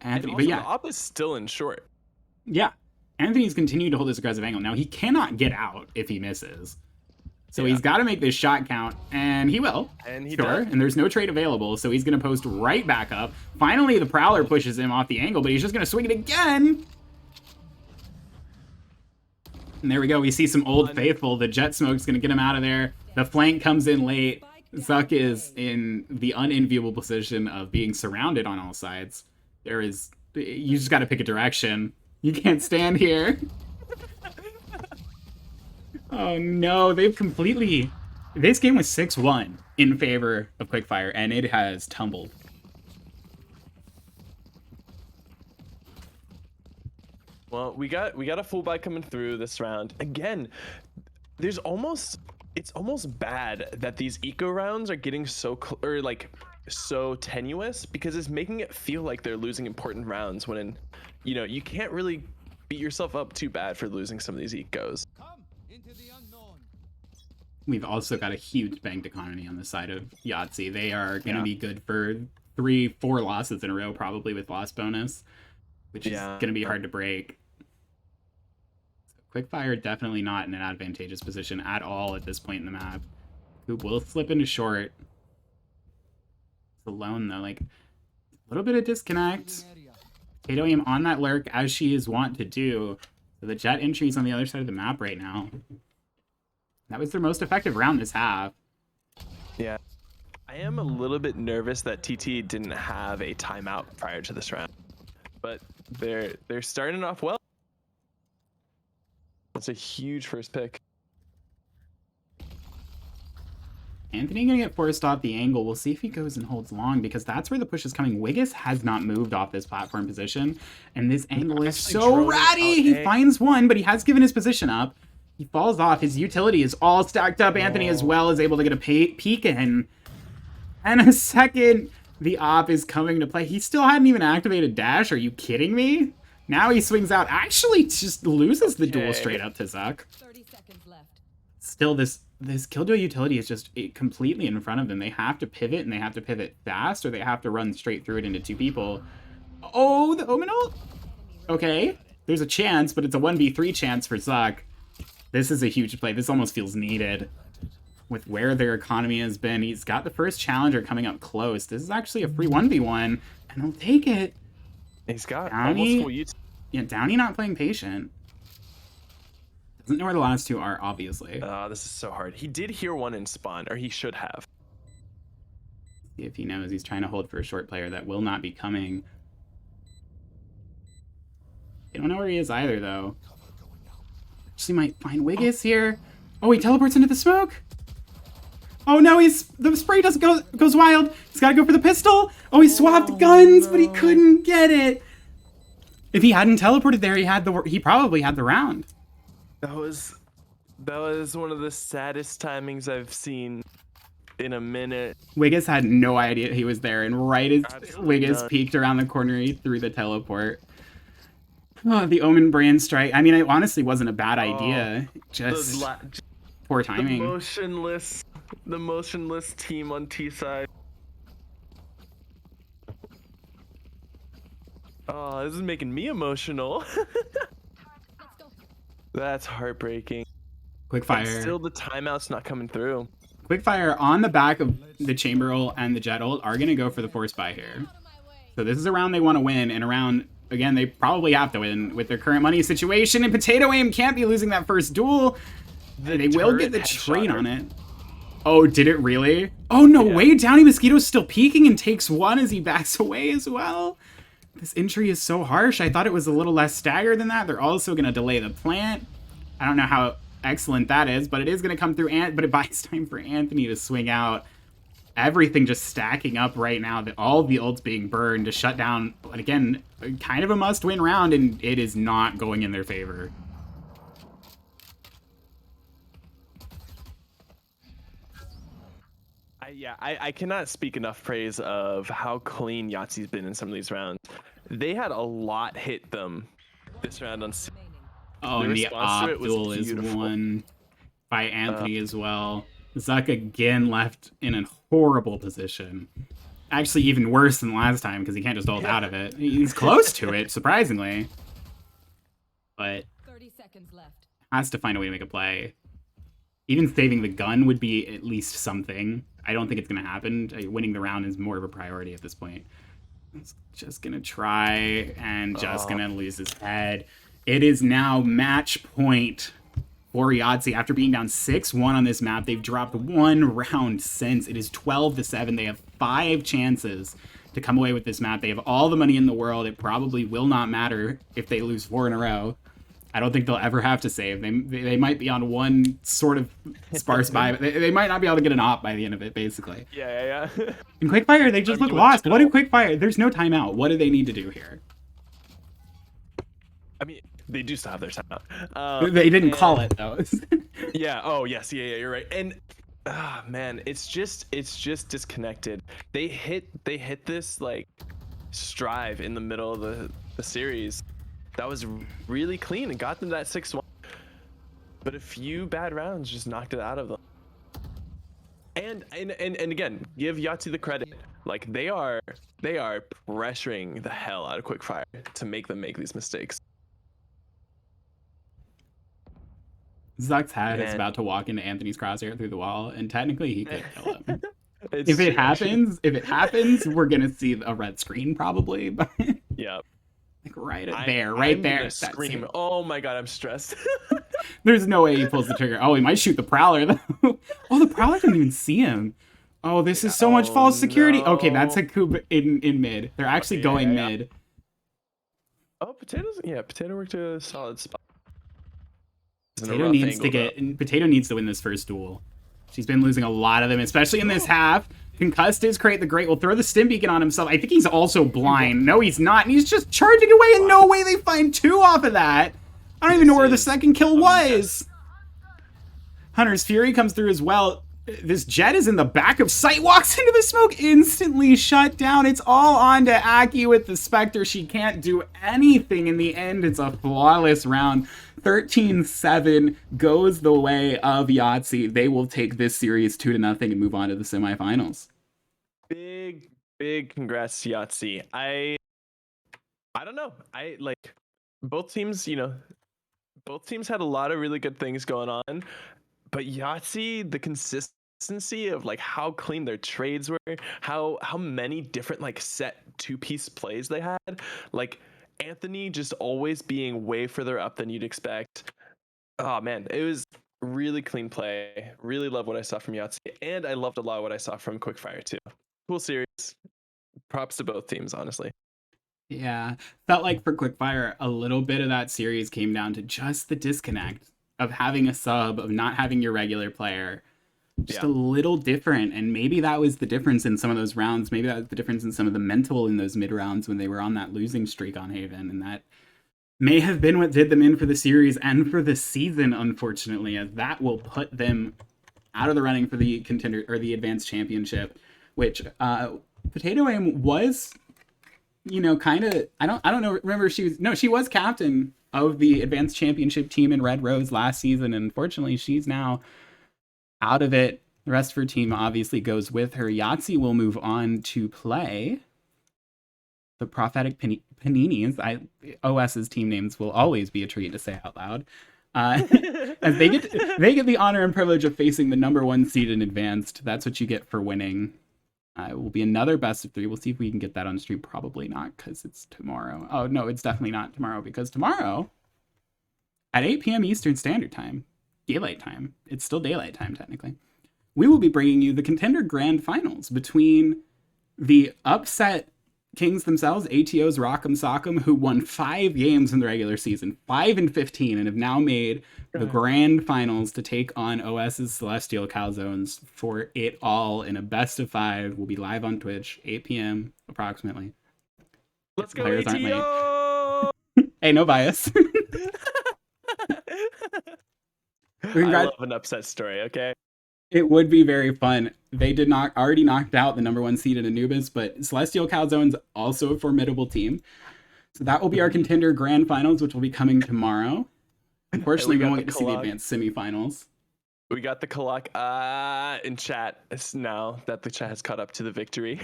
Anthony, And also, but yeah, the op is still in short. yeah. Anthony's continued to hold this aggressive angle. Now he cannot get out if he misses. So he's got to make this shot count, and he will. And he sure, does. and there's no trade available, so he's going to post right back up. Finally, the Prowler pushes him off the angle, but he's just going to swing it again. And there we go. We see some Old Faithful. The Jet Smoke's going to get him out of there. The flank comes in late. Zuck is in the unenviable position of being surrounded on all sides. You just got to pick a direction. You can't stand here. Oh no, they've completely... This game was 6-1 in favor of Quickfire, and it has tumbled. Well, we got a full buy coming through this round. Again, it's almost bad that these eco rounds are getting so so tenuous, because it's making it feel like they're losing important rounds when you can't really beat yourself up too bad for losing some of these ecos. We've also got a huge banked economy on the side of Yahtzee. They are going to be good for 3-4 losses in a row, probably with loss bonus, which is going to be hard to break. So Quickfire definitely not in an advantageous position at all at this point in the map. Who will slip into short. It's alone, though. Like, a little bit of disconnect. Potato aim on that lurk, as she is wont to do. So the Jet entry's on the other side of the map right now. That was their most effective round this half. Yeah. I am a little bit nervous that TT didn't have a timeout prior to this round, but they're starting off well. That's a huge first pick. Anthony gonna get forced off the angle. We'll see if he goes and holds long, because that's where the push is coming. Wiggis has not moved off this platform position, and this angle is so ratty. He finds one, but he has given his position up. He falls off. His utility is all stacked up. Anthony as well is able to get a peek in. And a second, the op is coming to play. He still hadn't even activated dash. Are you kidding me? Now he swings out. Actually, just loses the duel straight up to Zuck. 30 seconds left. Still, this Killjoy utility is just completely in front of them. They have to pivot, and they have to pivot fast, or they have to run straight through it into two people. Oh, the Omen ult? Okay, there's a chance, but it's a 1v3 chance for Zuck. This is a huge play. This almost feels needed with where their economy has been. He's got the first challenger coming up close. This is actually a free 1v1, and he'll take it. He's got Downey, almost full utility. yeah, Downey not playing patient. Doesn't know where the last two are, obviously. This is so hard. He did hear one in spawn, or he should have. See if he knows. He's trying to hold for a short player that will not be coming. I don't know where he is either, though. Actually might find Wiggis here. Oh, he teleports into the smoke. Oh no, the spray doesn't goes wild. He's got to go for the pistol. Oh, he swapped guns, but he couldn't get it. If he hadn't teleported there, he probably had the round. That was one of the saddest timings I've seen in a minute. Wiggis had no idea he was there, and right as Absolutely Wiggis not. peeked around the corner, he threw the teleport. Oh, the Omen brand strike. I mean, it honestly wasn't a bad idea. Just poor timing. The motionless team on T side. Oh, this is making me emotional. That's heartbreaking. Quickfire. Still, the timeout's not coming through. Quickfire on the back of the Chamber ult and the Jet ult are going to go for the force buy here. So this is a round they want to win, and a round, again, they probably have to win with their current money situation, and Potato Aim can't be losing that first duel. They will get the trade on it. Oh, did it really? Oh, no way. Downey Mosquito's still peeking and takes one as he backs away as well. This entry is so harsh. I thought it was a little less staggered than that. They're also going to delay the plant. I don't know how excellent that is, but it is going to come through. But it buys time for Anthony to swing out. Everything just stacking up right now. All the ults being burned to shut down. But again, kind of a must-win round, and it is not going in their favor. I cannot speak enough praise of how clean Yahtzee's been in some of these rounds. They had a lot hit them this round on. Oh, and the op duel is won by Anthony as well. Zuck again left in a horrible position. Actually, even worse than last time because he can't just ult out of it. He's close to it, surprisingly. But 30 seconds left. Has to find a way to make a play. Even saving the gun would be at least something. I don't think it's going to happen. Winning the round is more of a priority at this point. He's just going to try and just going to lose his head. It is now match point for Yahtzee. After being down 6-1 on this map, they've dropped one round since. It is 12-7. They have 5 chances to come away with this map. They have all the money in the world. It probably will not matter if they lose 4 in a row. I don't think they'll ever have to save. They might be on one sort of sparse buy, but they might not be able to get an op by the end of it, basically. Yeah. In Quickfire, they just look lost. What do Quickfire? There's no timeout. What do they need to do here? I mean, they do still have their timeout. They didn't call it, though. Yeah. Oh, yes. Yeah. You're right. And man, it's just disconnected. They hit this like strive in the middle of the series. That was really clean and got them that 6-1. But a few bad rounds just knocked it out of them. And again, give Yahtzee the credit. Like they are pressuring the hell out of Quickfire to make them make these mistakes. Zuck's head is about to walk into Anthony's crosshair through the wall, and technically he could kill him. It's if it happens, we're gonna see a red screen probably. But yeah. Right I'm there. Scream! Oh my god, I'm stressed. There's no way he pulls the trigger. Oh, he might shoot the Prowler though. Oh, the Prowler didn't even see him. Oh, this is so much false security. No. Okay, that's a coup in mid. They're actually going mid. Oh, Potato worked a solid spot. Potato needs to win this first duel. She's been losing a lot of them, especially in this half. Concussed is Crate the Great will throw the Stim Beacon on himself. I think he's also blind. No, he's not. And he's just charging away, and no way they find 2 off of that. I don't even know where the second kill was. Hunter's Fury comes through as well. This Jet is in the back of sight, walks into the smoke, instantly shut down. It's all on to Aki with the Spectre. She can't do anything in the end. It's a flawless round. 13-7 goes the way of Yahtzee. They will take this series 2-0 and move on to the semifinals. Big congrats to Yahtzee. I don't know. I like both teams, both teams had a lot of really good things going on, but Yahtzee, the consistency of like how clean their trades were, how many different like set 2-piece plays they had, like Anthony just always being way further up than you'd expect. Oh man, it was really clean play. Really love what I saw from Yahtzee, and I loved a lot of what I saw from Quickfire too. Cool series. Props to both teams, honestly. Yeah, felt like for Quickfire, a little bit of that series came down to just the disconnect of having a sub, of not having your regular player. Just a little different, and maybe that was the difference in some of those rounds. Maybe that was the difference in some of the mental in those mid rounds when they were on that losing streak on Haven, and that may have been what did them in for the series and for the season, unfortunately, as that will put them out of the running for the contender or the advanced championship, which Potato Aim was, kind of, I don't know, remember she was captain of the advanced championship team in Red Rose last season, and unfortunately she's now out of it. The rest of her team obviously goes with her. Yahtzee will move on to play the Prophetic Paninis. OS's team names will always be a treat to say out loud. As they get the honor and privilege of facing the number 1 seed in advanced. That's what you get for winning. It will be another best of 3. We'll see if we can get that on stream. Probably not, because it's tomorrow. Oh, no, it's definitely not tomorrow, because tomorrow at 8 p.m. Eastern Standard Time, daylight time, it's still daylight time technically, we will be bringing you the Contender Grand Finals between the upset kings themselves, ATO's Rock'em Sock'em, who won 5 games in the regular season, 5-15, and have now made the Grand Finals to take on OS's Celestial Calzones for it all in a best of 5. We'll be live on Twitch, 8 p.m. approximately. Let's go, Players aren't ATO! late. Hey, no bias. I love an upset story, okay? It would be very fun. They did not already knocked out the number 1 seed in Anubis, but Celestial Calzone's also a formidable team. So that will be our Contender Grand Finals, which will be coming tomorrow. Unfortunately, we won't get to see the advanced semifinals. We got the Kalak in chat now that the chat has caught up to the victory.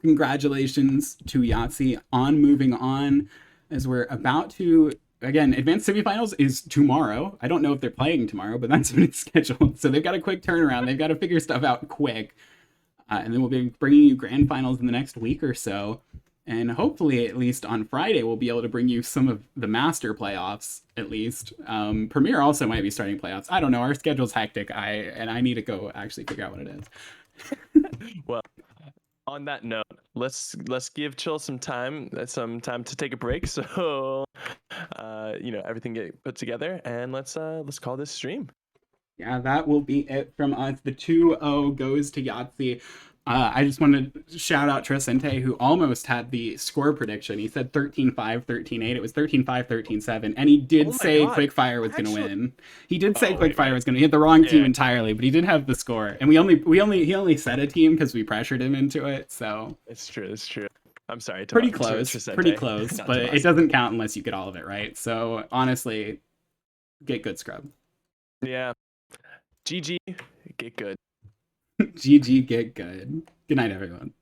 Congratulations to Yahtzee on moving on, as we're about to, again, advanced semifinals is tomorrow. I don't know if they're playing tomorrow, but that's when it's scheduled. So they've got a quick turnaround. They've got to figure stuff out quick. And then we'll be bringing you grand finals in the next week or so. And hopefully, at least on Friday, we'll be able to bring you some of the master playoffs, at least. Premier also might be starting playoffs. I don't know. Our schedule's hectic. I need to go actually figure out what it is. Well, on that note, let's give Chill some time to take a break. So, everything get put together, and let's call this stream. Yeah, that will be it from us. The 2-0 goes to Yahtzee. I just wanted to shout out Trisente, who almost had the score prediction. He said 13-5, 13-8. It was 13-5, 13-7. And he did say Quickfire was going to win. He did say Quickfire was going to hit the wrong team entirely, but he did have the score. And he only said a team because we pressured him into it. So it's true. I'm sorry. Pretty close, but it doesn't count unless you get all of it right. So honestly, get good, scrub. Yeah. GG, get good. GG, get good. Good night, everyone.